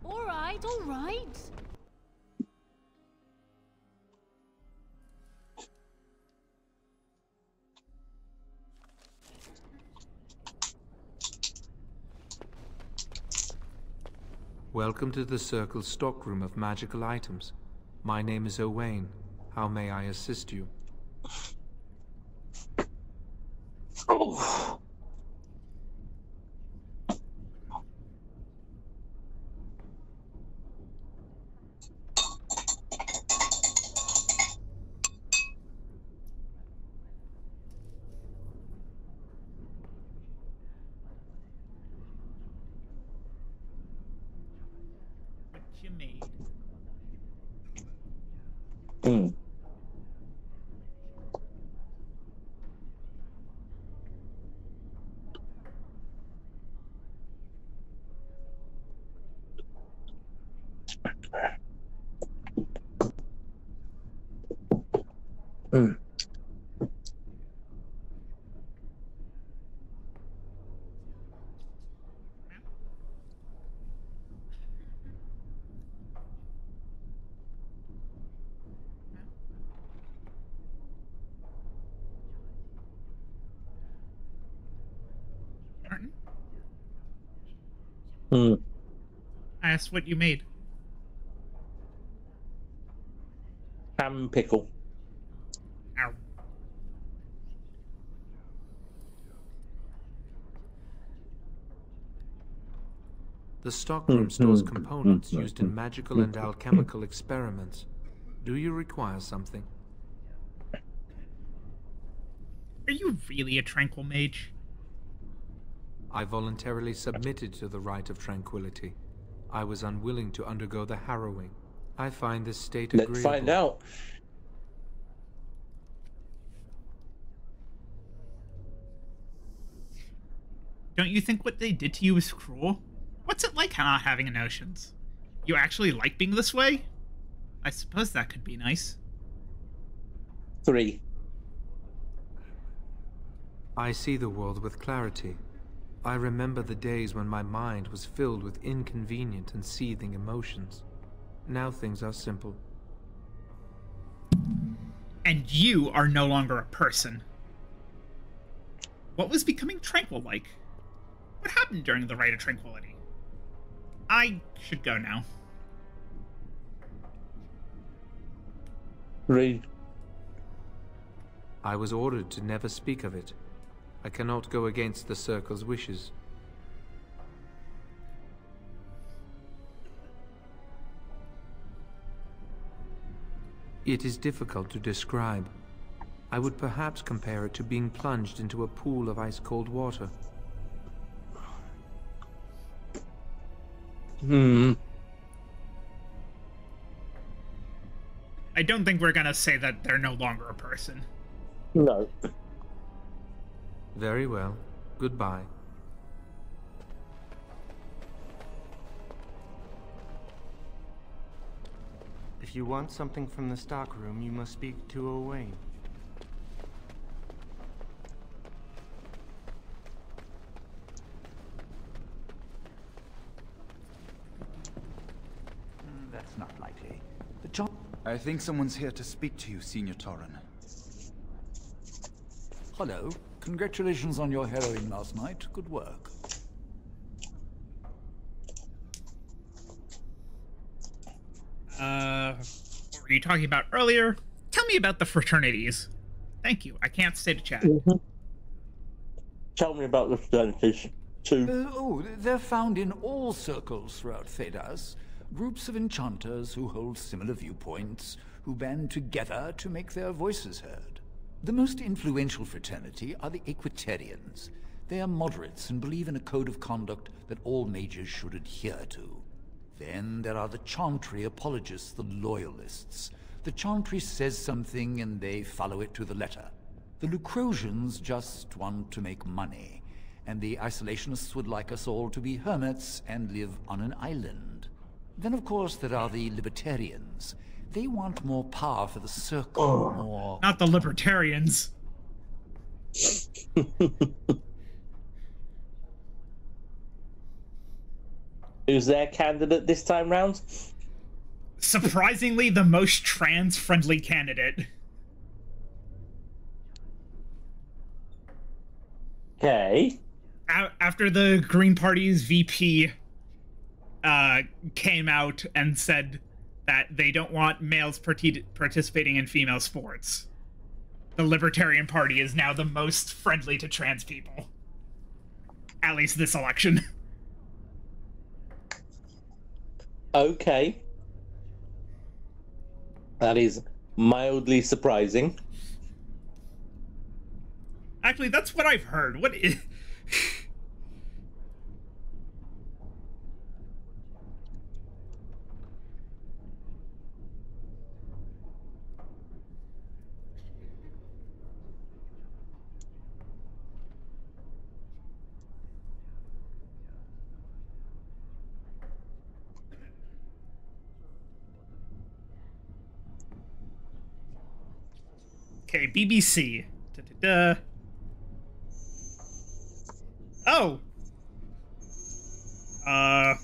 All right. Welcome to the Circle's stockroom of magical items. My name is Owain. How may I assist you? Oh. What you made? I asked what you made. Ham pickle. Ow. The stockroom stores components used in magical and alchemical experiments. Do you require something? Are Are you really a tranquil mage? I voluntarily submitted to the rite of tranquility. I was unwilling to undergo the harrowing. I find this state agreeable. Let's find out. Don't you think what they did to you is cruel? What's it like not having emotions? You actually like being this way? I suppose that could be nice. 3. I see the world with clarity. I remember the days when my mind was filled with inconvenient and seething emotions. Now things are simple. And you are no longer a person. What was becoming tranquil like? What happened during the Rite of Tranquility? I should go now. 3. I was ordered to never speak of it. I cannot go against the Circle's wishes. It is difficult to describe. I would perhaps compare it to being plunged into a pool of ice-cold water. I don't think we're gonna say that they're no longer a person. No. Very well. Goodbye. If you want something from the stockroom, you must speak to Owain. That's not likely. I think someone's here to speak to you, Senior Torren. Hello. Congratulations on your harrowing last night. Good work. What were you talking about earlier? Tell me about the fraternities. Thank you. I can't stay to chat. Tell me about the fraternities, too. They're found in all circles throughout Thedas. Groups of enchanters who hold similar viewpoints, who band together to make their voices heard. The most influential fraternity are the Equitarians. They are moderates and believe in a code of conduct that all mages should adhere to. Then there are the Chantry apologists, the Loyalists. The Chantry says something and they follow it to the letter. The Lucrosians just want to make money, and the Isolationists would like us all to be hermits and live on an island. Then, of course, there are the Libertarians. They want more power for the Circle, more... Not the Libertarians. Who's their candidate this time round? Surprisingly, the most trans-friendly candidate. Okay. After the Green Party's VP came out and said that they don't want males participating in female sports, the Libertarian Party is now the most friendly to trans people. At least this election. Okay. That is mildly surprising. Actually, that's what I've heard. What is... Okay, BBC. Oh! The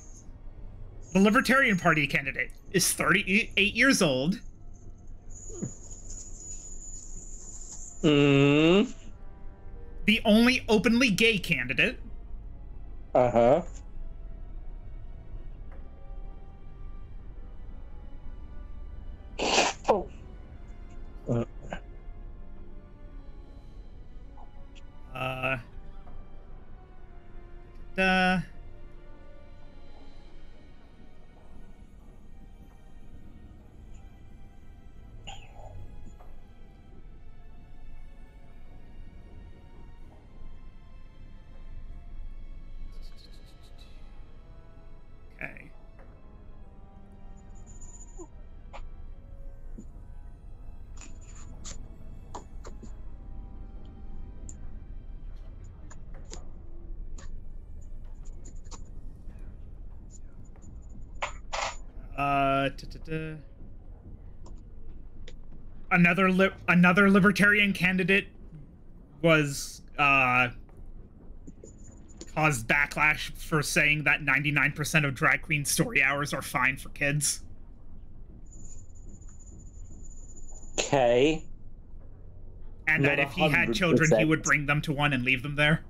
Libertarian Party candidate is 38 years old. The only openly gay candidate. Uh-huh. Oh. Another libertarian candidate was caused backlash for saying that 99% of drag queen story hours are fine for kids. Okay. And that if he had children, he would bring them to one and leave them there.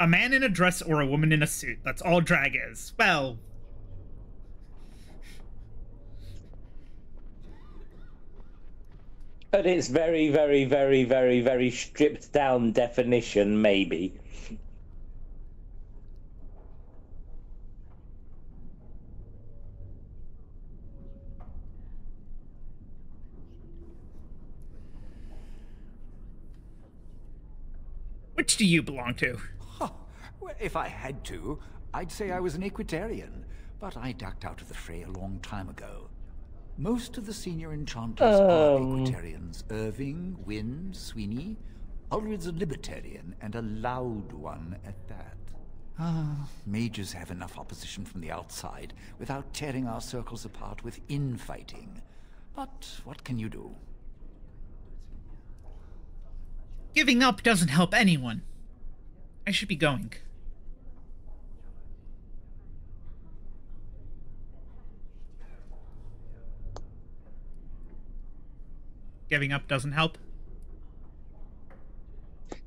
A man in a dress or a woman in a suit. That's all drag is. Well... But it's very, very, very, very, very stripped down definition, maybe. Which do you belong to? Well, if I had to, I'd say I was an Equitarian, but I ducked out of the fray a long time ago. Most of the senior enchanters are Equitarians. Irving, Wynne, Sweeney. Ulrid's a libertarian, and a loud one at that. Mages have enough opposition from the outside without tearing our circles apart with infighting. But what can you do? Giving up doesn't help anyone. I should be going. Giving up doesn't help?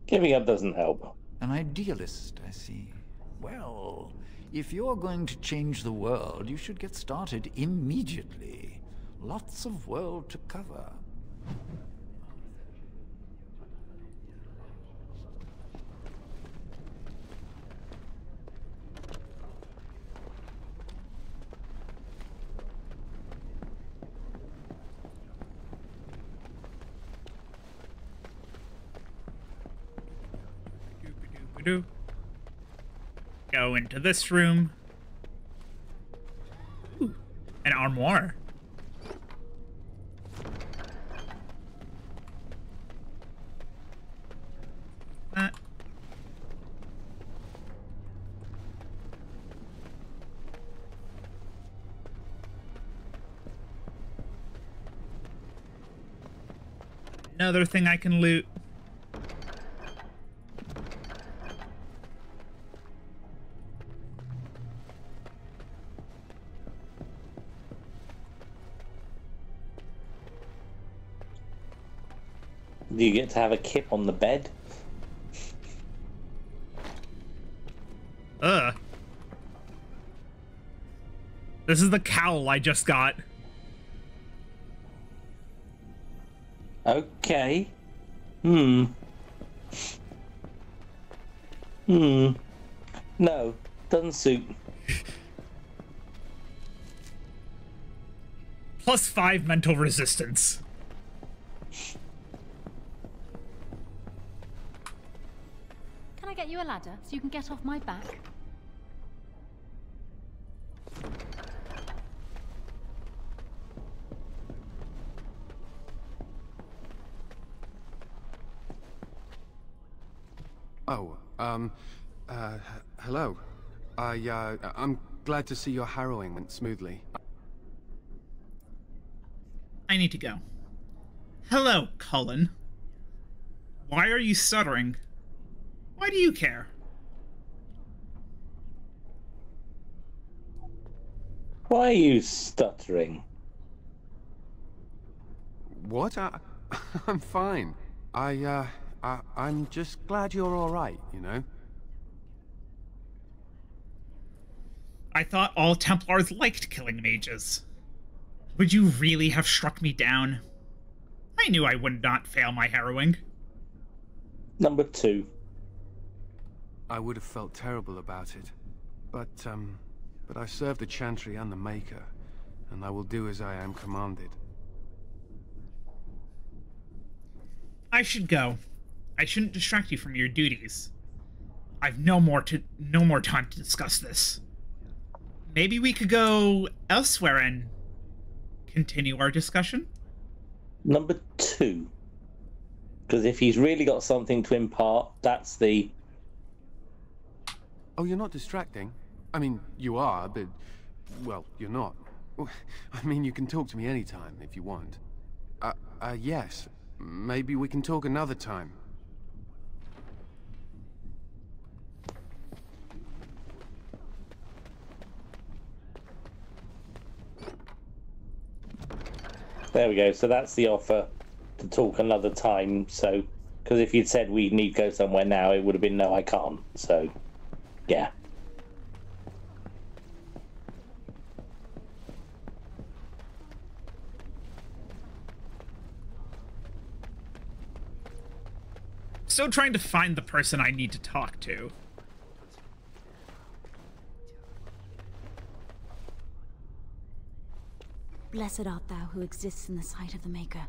Giving up doesn't help. An idealist, I see. Well, if you're going to change the world, you should get started immediately. Lots of world to cover. Go into this room. Ooh, an armoire. Another thing I can loot. Do you get to have a kip on the bed? This is the cowl I just got. Okay. No, doesn't suit. +5 mental resistance. Can I get you a ladder so you can get off my back? Oh, hello. I'm glad to see your harrowing went smoothly. I need to go. Hello, Cullen. Why are you stuttering? Why do you care? Why are you stuttering? What? I'm fine. I'm just glad you're all right, you know? I thought all Templars liked killing mages. Would you really have struck me down? I knew I would not fail my harrowing. Number 2. I would have felt terrible about it. But I serve the Chantry and the Maker, and I will do as I am commanded. I should go. I shouldn't distract you from your duties. I've no more time to discuss this. Maybe we could go elsewhere and continue our discussion? Number 2. Because if he's really got something to impart, that's the... Oh, you're not distracting? I mean, you are, but... well, you're not. I mean, you can talk to me anytime, if you want. Yes. Maybe we can talk another time. There we go. So that's the offer, to talk another time. So, because if you'd said we need to go somewhere now, it would have been no, I can't. So, yeah. Still trying to find the person I need to talk to. Blessed art thou who exists in the sight of the Maker.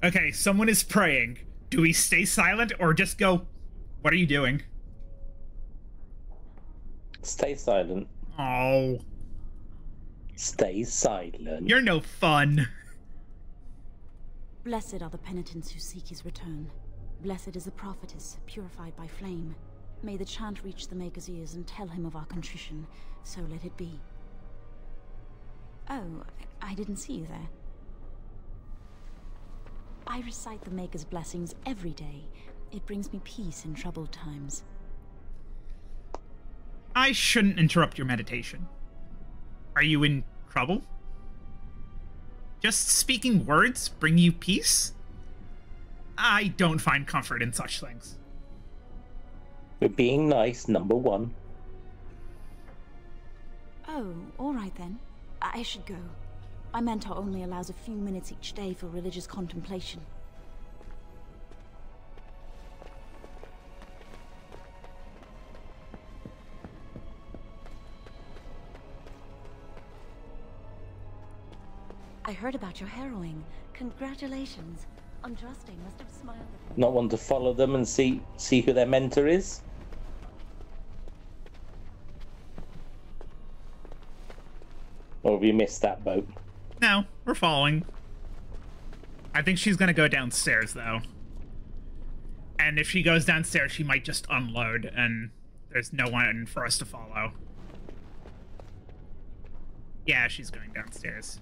Okay, someone is praying. Do we stay silent or just go, what are you doing? Stay silent. Oh. Stay silent. You're no fun. Blessed are the penitents who seek his return. Blessed is the prophetess, purified by flame. May the chant reach the Maker's ears and tell him of our contrition, so let it be. Oh, I didn't see you there. I recite the Maker's blessings every day. It brings me peace in troubled times. I shouldn't interrupt your meditation. Are you in trouble? Just speaking words bring you peace? I don't find comfort in such things. We're being nice, number one. Oh, all right then. I should go. My mentor only allows a few minutes each day for religious contemplation. I heard about your harrowing. Congratulations. Andraste must have smiled at me. Not want to follow them and see who their mentor is? Or have you missed that boat? No, we're following. I think she's gonna go downstairs, though. And if she goes downstairs, she might just unload, and there's no one for us to follow. Yeah, she's going downstairs.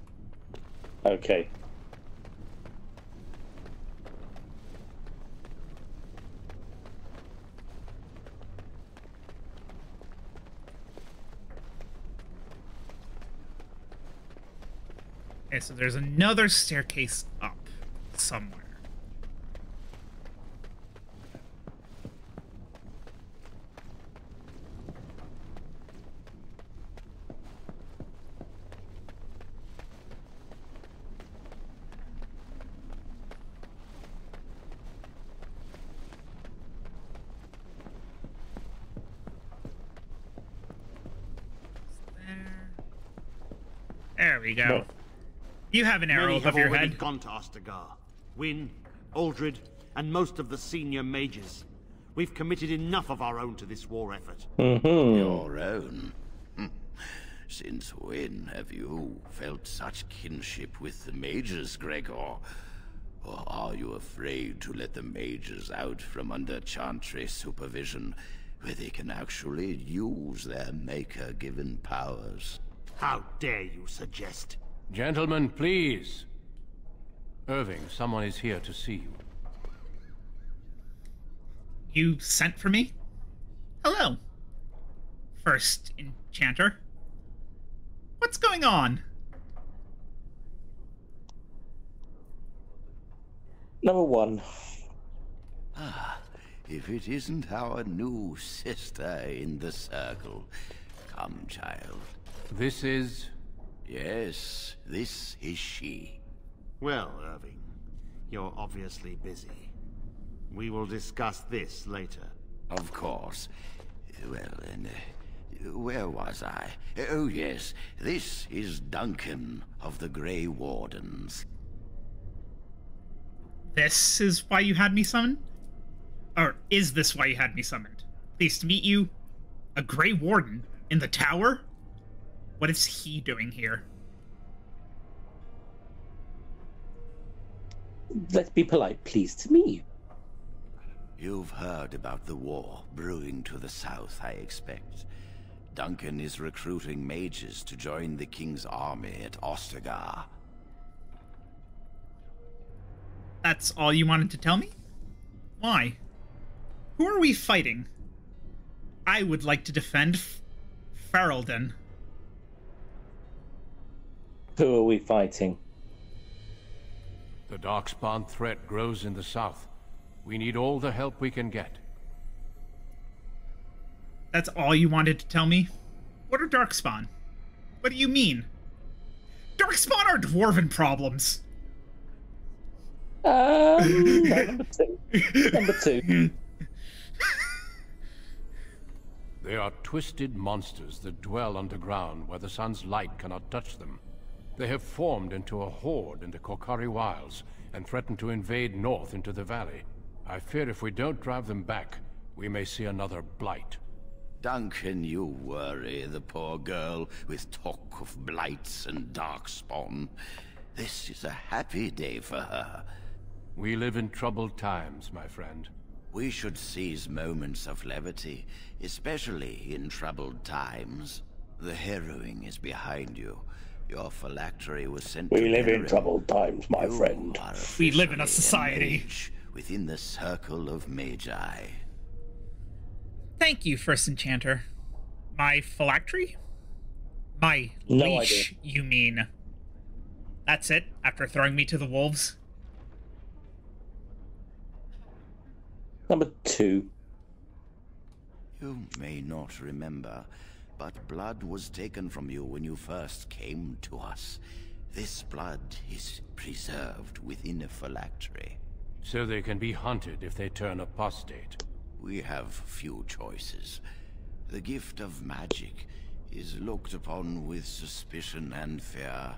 Okay. Okay, so there's another staircase up somewhere. There we go. No. You have an arrow above your Many have already head. gone to Ostagar. Wynne, Aldred, and most of the senior mages. We've committed enough of our own to this war effort. Your own? Since when have you felt such kinship with the mages, Gregor? Or are you afraid to let the mages out from under Chantry's supervision, where they can actually use their Maker-given powers? How dare you suggest? Gentlemen, please. Irving, someone is here to see you. You sent for me? Hello. First enchanter. What's going on? Number one. Ah, if it isn't our new sister in the circle. Come, child. This is... Yes, this is she. Well, Irving, you're obviously busy. We will discuss this later. Of course. Well, then, where was I? Oh, yes, this is Duncan of the Grey Wardens. This is why you had me summoned? Or is this why you had me summoned? Pleased to meet you. A Grey Warden in the tower? What is he doing here? Let's be polite, please, to me. You've heard about the war brewing to the south, I expect. Duncan is recruiting mages to join the king's army at Ostagar. That's all you wanted to tell me? Why? Who are we fighting? I would like to defend Ferelden. Who are we fighting? The Darkspawn threat grows in the south. We need all the help we can get. That's all you wanted to tell me? What are Darkspawn? What do you mean? Darkspawn are dwarven problems! Number two. Number two. They are twisted monsters that dwell underground where the sun's light cannot touch them. They have formed into a horde in the Korkari Wilds and threaten to invade north into the valley. I fear if we don't drive them back, we may see another blight. Duncan, you worry the poor girl with talk of blights and darkspawn. This is a happy day for her. We live in troubled times, my friend. We should seize moments of levity, especially in troubled times. The harrowing is behind you. Your phylactery was sent We live in troubled times, my friend. We live in a society. Within the circle of Magi. Thank you, First Enchanter. My phylactery? My No leash, idea. you mean. That's it, after throwing me to the wolves? Number two. You may not remember, but blood was taken from you when you first came to us. This blood is preserved within a phylactery. So they can be hunted if they turn apostate. We have few choices. The gift of magic is looked upon with suspicion and fear.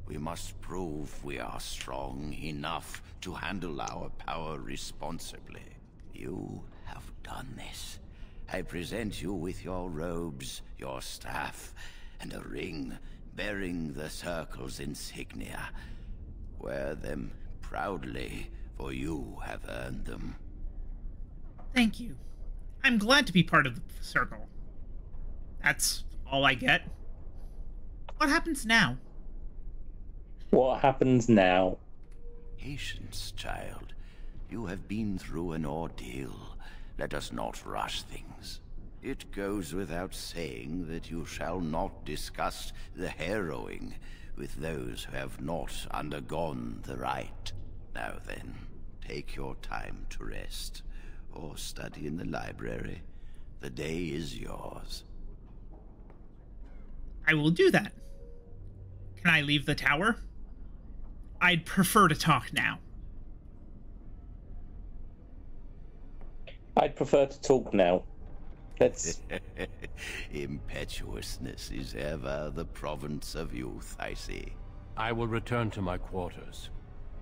We must prove we are strong enough to handle our power responsibly. You have done this. I present you with your robes, your staff, and a ring bearing the Circle's insignia. Wear them proudly, for you have earned them. Thank you. I'm glad to be part of the Circle. That's all I get. What happens now? What happens now? Patience, child. You have been through an ordeal. Let us not rush things. It goes without saying that you shall not discuss the harrowing with those who have not undergone the rite. Now then, take your time to rest, or study in the library. The day is yours. I will do that. Can I leave the tower? I'd prefer to talk now. I'd prefer to talk now. Let's... Impetuousness is ever the province of youth, I see. I will return to my quarters.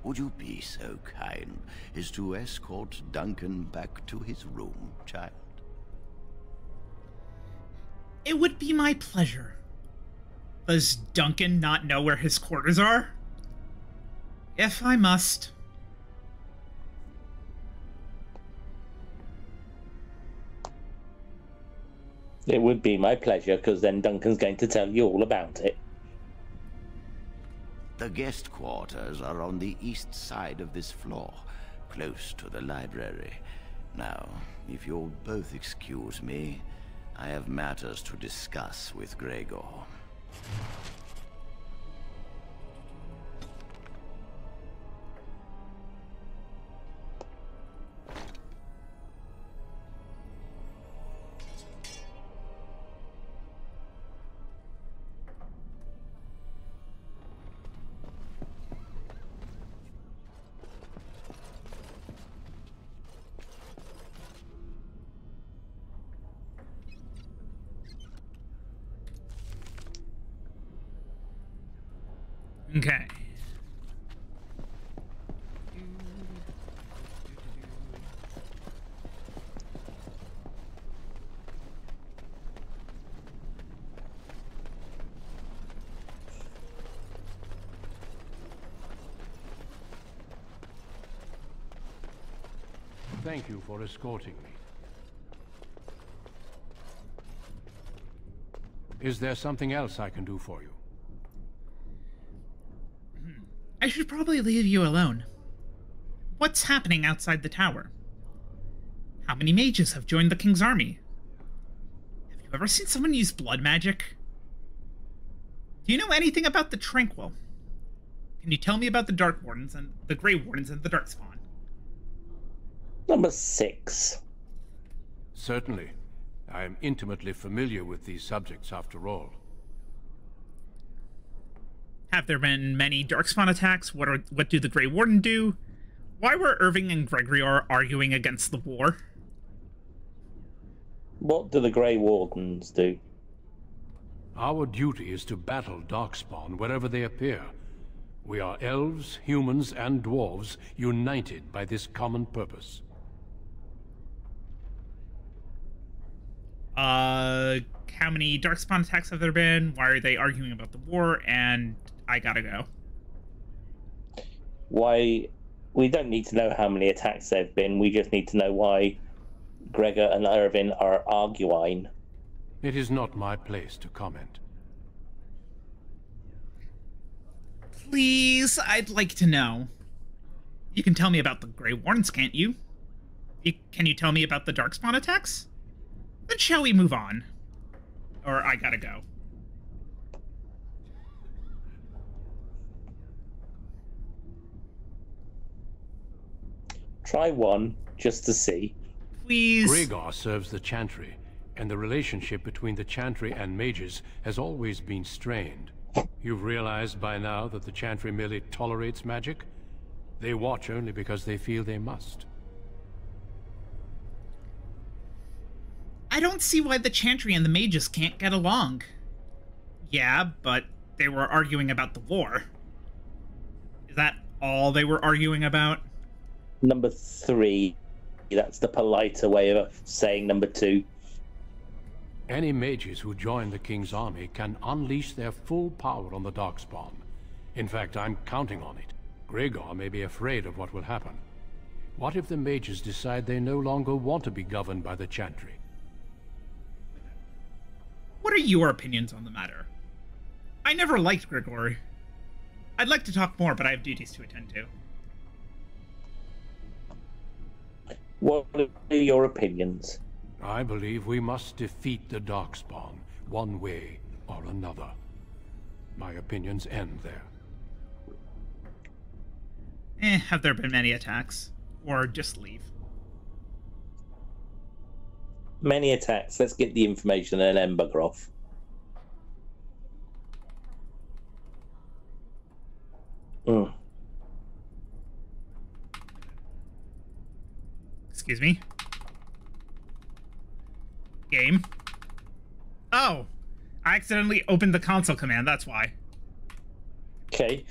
Would you be so kind as to escort Duncan back to his room, child? It would be my pleasure. Does Duncan not know where his quarters are? If I must. It would be my pleasure, because then Duncan's going to tell you all about it. The guest quarters are on the east side of this floor, close to the library. Now, if you'll both excuse me, I have matters to discuss with Gregor. Okay. Thank you for escorting me. Is there something else I can do for you? I should probably leave you alone. What's happening outside the tower? How many mages have joined the king's army? Have you ever seen someone use blood magic? Do you know anything about the Tranquil? Can you tell me about the Dark Wardens and the Grey Wardens and the Darkspawn? Number 6. Certainly. I am intimately familiar with these subjects, after all. Have there been many Darkspawn attacks? What do the Grey Warden do? Why were Irving and Gregory arguing against the war? What do the Grey Wardens do? Our duty is to battle Darkspawn wherever they appear. We are elves, humans, and dwarves united by this common purpose. How many Darkspawn attacks have there been? Why are they arguing about the war? And I gotta go. Why? We don't need to know how many attacks there have been. We just need to know why Gregor and Irvin are arguing. It is not my place to comment. Please, I'd like to know. You can tell me about the Grey Wardens, can't you? Can you tell me about the Darkspawn attacks? Then shall we move on? Or I gotta go. Try one, just to see. Please. Gregor serves the Chantry, and the relationship between the Chantry and mages has always been strained. You've realized by now that the Chantry merely tolerates magic? They watch only because they feel they must. I don't see why the Chantry and the mages can't get along. Yeah, but they were arguing about the war. Is that all they were arguing about? Number 3. That's the politer way of saying number 2. Any mages who join the King's army can unleash their full power on the Darkspawn. In fact, I'm counting on it. Gregor may be afraid of what will happen. What if the mages decide they no longer want to be governed by the Chantry? What are your opinions on the matter? I never liked Gregory. I'd like to talk more, but I have duties to attend to. What are your opinions? I believe we must defeat the Darkspawn, one way or another. My opinions end there. Have there been many attacks? Or just leave? Many attacks. Let's get the information and then bugger off. Excuse me? Game? Oh! I accidentally opened the console command, that's why. Okay.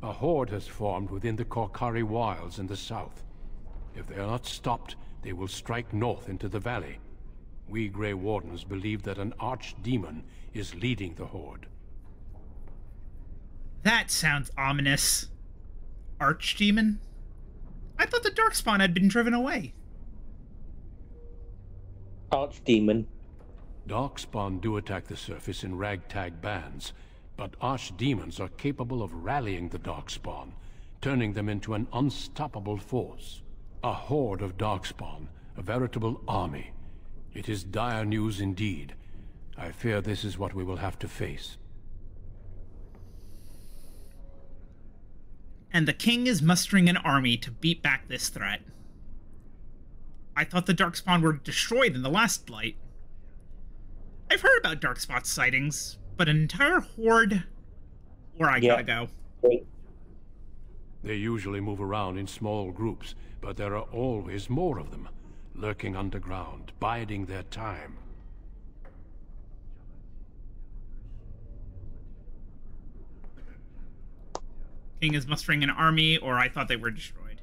A horde has formed within the Korkari wilds in the south. If they are not stopped, they will strike north into the valley. We Grey Wardens believe that an archdemon is leading the horde. That sounds ominous. Archdemon? I thought the Darkspawn had been driven away. Archdemon. Darkspawn do attack the surface in ragtag bands, but archdemons are capable of rallying the Darkspawn, turning them into an unstoppable force. A horde of Darkspawn, a veritable army. It is dire news indeed. I fear this is what we will have to face. And the king is mustering an army to beat back this threat. I thought the Darkspawn were destroyed in the last Blight. I've heard about Darkspawn sightings, but an entire horde? Or I gotta go. They usually move around in small groups, but there are always more of them, lurking underground, biding their time. King is mustering an army, or I thought they were destroyed.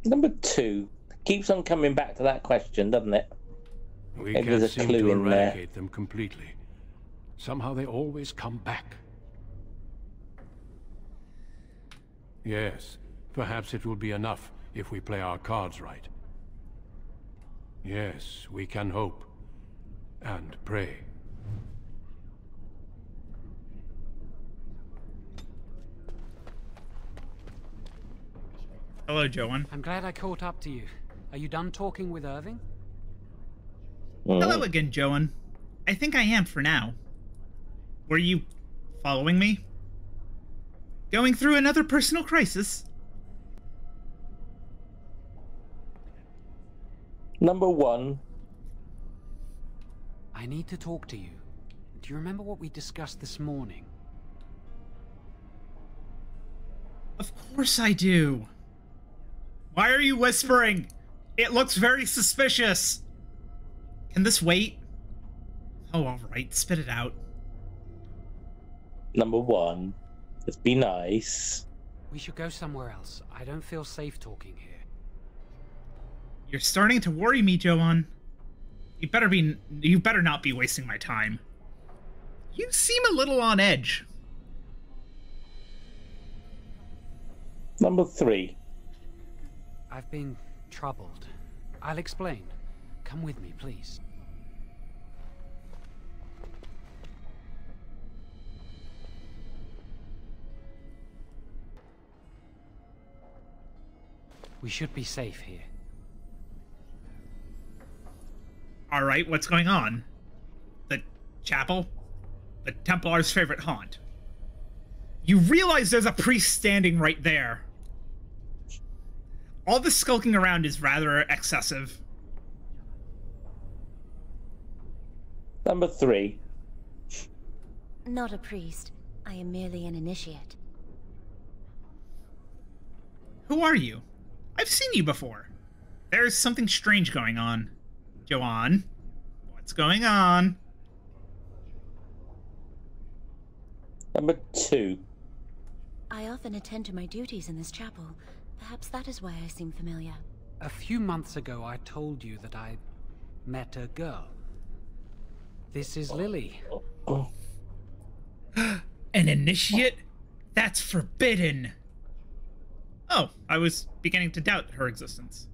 Number 2 keeps on coming back to that question, doesn't it? We Maybe can't there's a seem clue to in there. eradicate them completely. Somehow they always come back. Yes, perhaps it will be enough if we play our cards right. Yes, we can hope. And pray. Hello, Joanne. I'm glad I caught up to you. Are you done talking with Irving? Hello again, Joanne. I think I am for now. Were you following me? Going through another personal crisis? Number 1. I need to talk to you. Do you remember what we discussed this morning? Of course I do. Why are you whispering? It looks very suspicious. Can this wait? Oh, alright. Spit it out. Number 1. Let's be nice. We should go somewhere else. I don't feel safe talking here. You're starting to worry me, Joanne. You better not be wasting my time. You seem a little on edge. Number 3. I've been troubled. I'll explain. Come with me, please. We should be safe here. Alright, what's going on? The chapel? The Templar's favorite haunt. You realize there's a priest standing right there. All the skulking around is rather excessive. Number 3. Not a priest. I am merely an initiate. Who are you? I've seen you before. There's something strange going on. Joanne, what's going on? Number 2. I often attend to my duties in this chapel. Perhaps that is why I seem familiar. A few months ago, I told you that I met a girl. This is Lily. An initiate? That's forbidden. Oh, I was beginning to doubt her existence.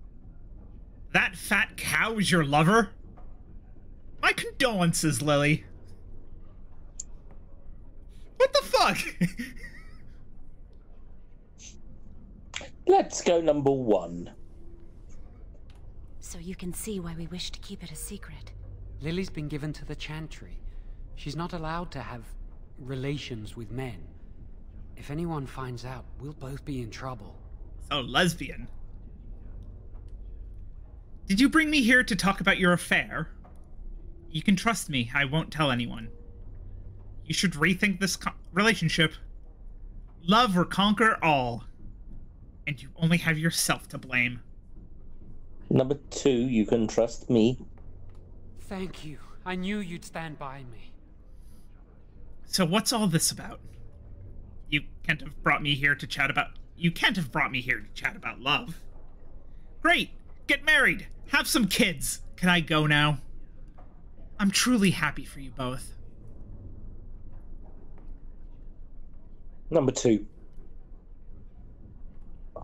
That fat cow is your lover? My condolences, Lily. What the fuck? Let's go number 1. So you can see why we wish to keep it a secret. Lily's been given to the Chantry. She's not allowed to have relations with men. If anyone finds out, we'll both be in trouble. So lesbian. Did you bring me here to talk about your affair? You can trust me, I won't tell anyone. You should rethink this relationship. Love or conquer all. And you only have yourself to blame. Number 2, you can trust me. Thank you. I knew you'd stand by me. So what's all this about? You can't have brought me here to chat about... You can't have brought me here to chat about love. Great! Get married! Have some kids! Can I go now? I'm truly happy for you both. Number 2.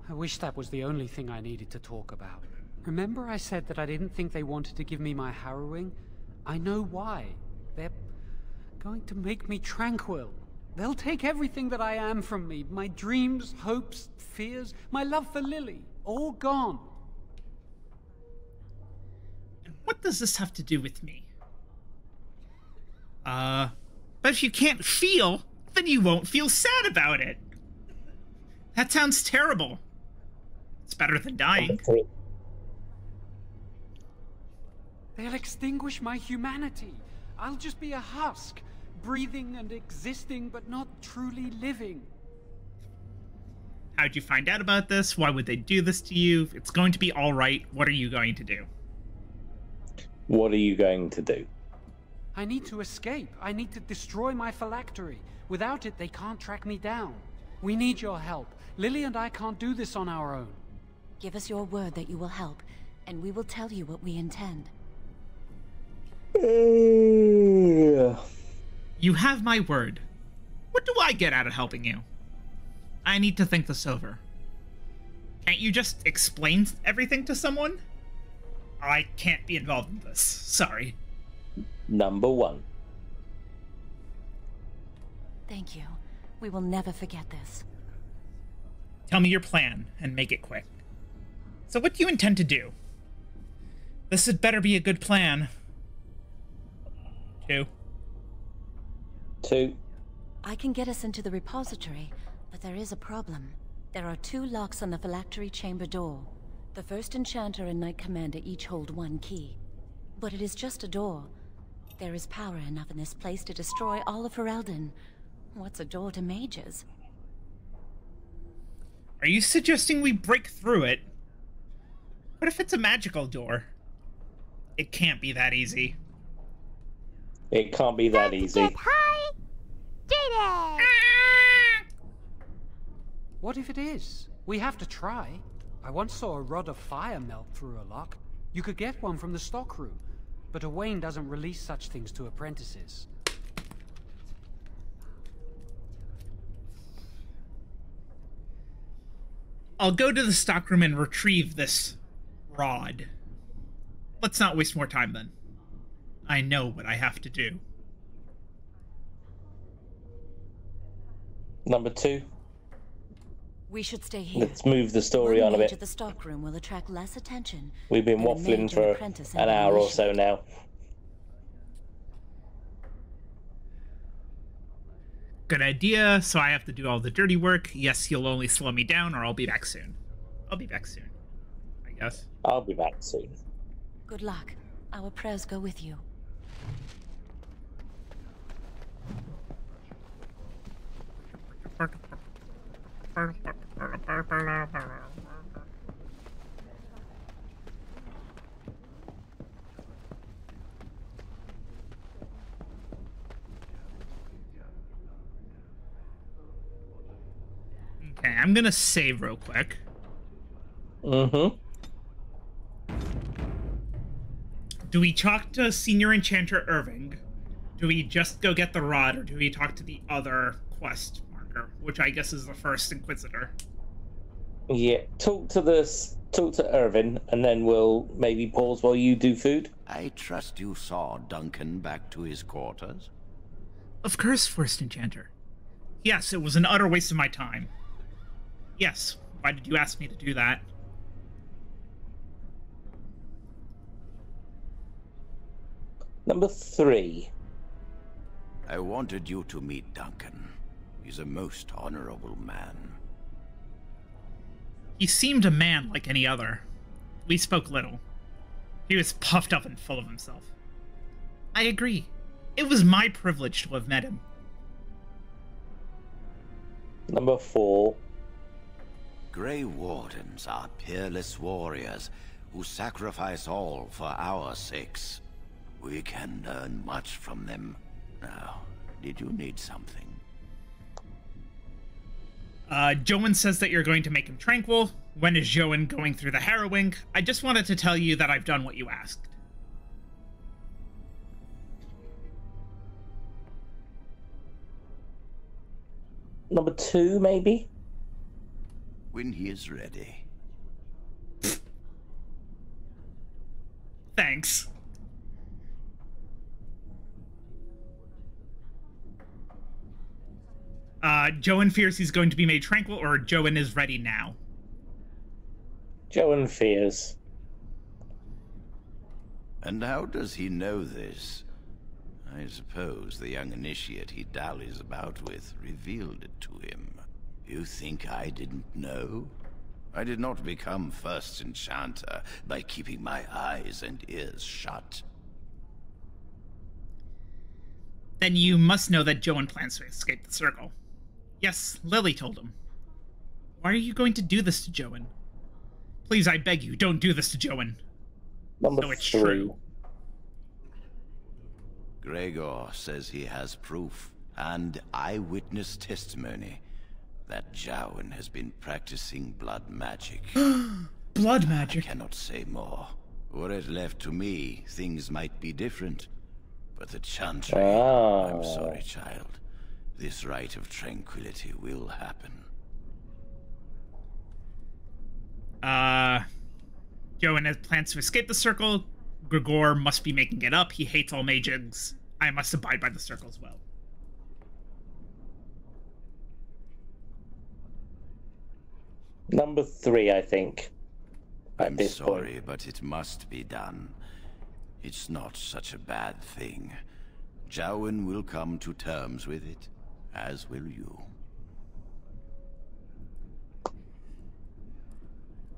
I wish that was the only thing I needed to talk about. Remember I said that I didn't think they wanted to give me my harrowing? I know why. They're going to make me tranquil. They'll take everything that I am from me. My dreams, hopes, fears, my love for Lily. All gone. And what does this have to do with me? But if you can't feel, then you won't feel sad about it. That sounds terrible. It's better than dying. They'll extinguish my humanity. I'll just be a husk, breathing and existing, but not truly living. How'd you find out about this? Why would they do this to you? It's going to be all right. What are you going to do? What are you going to do? I need to escape. I need to destroy my phylactery. Without it, they can't track me down. We need your help. Lily and I can't do this on our own. Give us your word that you will help, and we will tell you what we intend. You have my word. What do I get out of helping you? I need to think this over. Can't you just explain everything to someone? I can't be involved in this. Sorry. Number 1. Thank you. We will never forget this. Tell me your plan, and make it quick. So what do you intend to do? This had better be a good plan. 2. I can get us into the repository, but there is a problem. There are 2 locks on the phylactery chamber door. The first enchanter and knight commander each hold 1 key. But it is just a door. There is power enough in this place to destroy all of Ferelden. What's a door to mages? Are you suggesting we break through it? What if it's a magical door? It can't be that easy. It can't be that easy. What if it is? We have to try. I once saw a rod of fire melt through a lock. You could get one from the stockroom, but Owain doesn't release such things to apprentices. I'll go to the stockroom and retrieve this rod. Let's not waste more time then. I know what I have to do. Number 2. We should stay here. Let's move the story on a bit. The stockroom will attract less attention. We've been waffling for an hour or so now. Good idea, so I have to do all the dirty work. Yes, you'll only slow me down, or I'll be back soon. I'll be back soon, I guess. I'll be back soon. Good luck. Our prayers go with you. Okay, I'm gonna save real quick. Mm-hmm. Do we talk to Senior Enchanter Irving? Do we just go get the rod, or do we talk to the other quest marker, which I guess is the first Inquisitor? Yeah, talk to Irvin, and then we'll maybe pause while you do food. I trust you saw Duncan back to his quarters? Of course, First Enchanter. Yes, it was an utter waste of my time. Yes, why did you ask me to do that? Number 3. I wanted you to meet Duncan. He's a most honorable man. He seemed a man like any other. We spoke little. He was puffed up and full of himself. I agree. It was my privilege to have met him. Number 4. Grey Wardens are peerless warriors who sacrifice all for our sakes. We can learn much from them. Now, did you need something? Joan says that you're going to make him tranquil. When is Joan going through the harrowing? I just wanted to tell you that I've done what you asked. Number 2, maybe? When he is ready. Thanks. Joan fears he's going to be made tranquil, or Joan is ready now? Joan fears. And how does he know this? I suppose the young initiate he dallies about with revealed it to him. You think I didn't know? I did not become First Enchanter by keeping my eyes and ears shut. Then you must know that Joan plans to escape the circle. Yes, Lily told him. Why are you going to do this to Joan? Please, I beg you, don't do this to Joan. Number so it's 3. true. Gregor says he has proof and eyewitness testimony that Joan has been practicing blood magic. Blood magic? I cannot say more. Were it left to me, things might be different. but the Chantry... I'm sorry, child. This rite of tranquility will happen. Joan has plans to escape the circle. Grigor must be making it up. He hates all mages. I must abide by the circle as well. Number 3, I think. I'm sorry, but it must be done. It's not such a bad thing. Jowan will come to terms with it, as will you.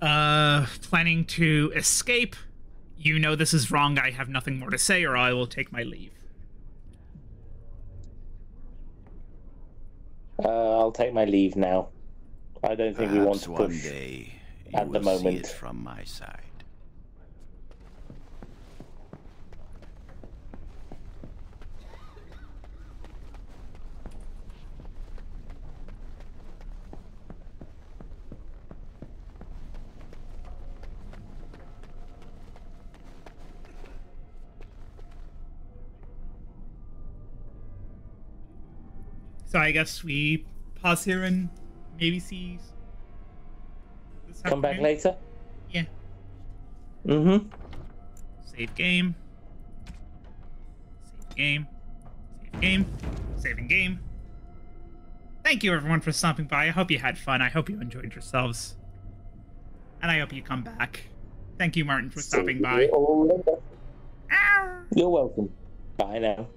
Planning to escape. You know this is wrong. I have nothing more to say, or I will take my leave. I'll take my leave now. I don't think we want to one push day at the moment. See it from my side. So I guess we pause here and maybe see this Come back afternoon? later? Yeah. Mm-hmm. Save game. Save game. Save game. Saving game. Thank you everyone for stopping by. I hope you had fun. I hope you enjoyed yourselves. And I hope you come back. Thank you, Martin, for stopping by. You're welcome. Bye now.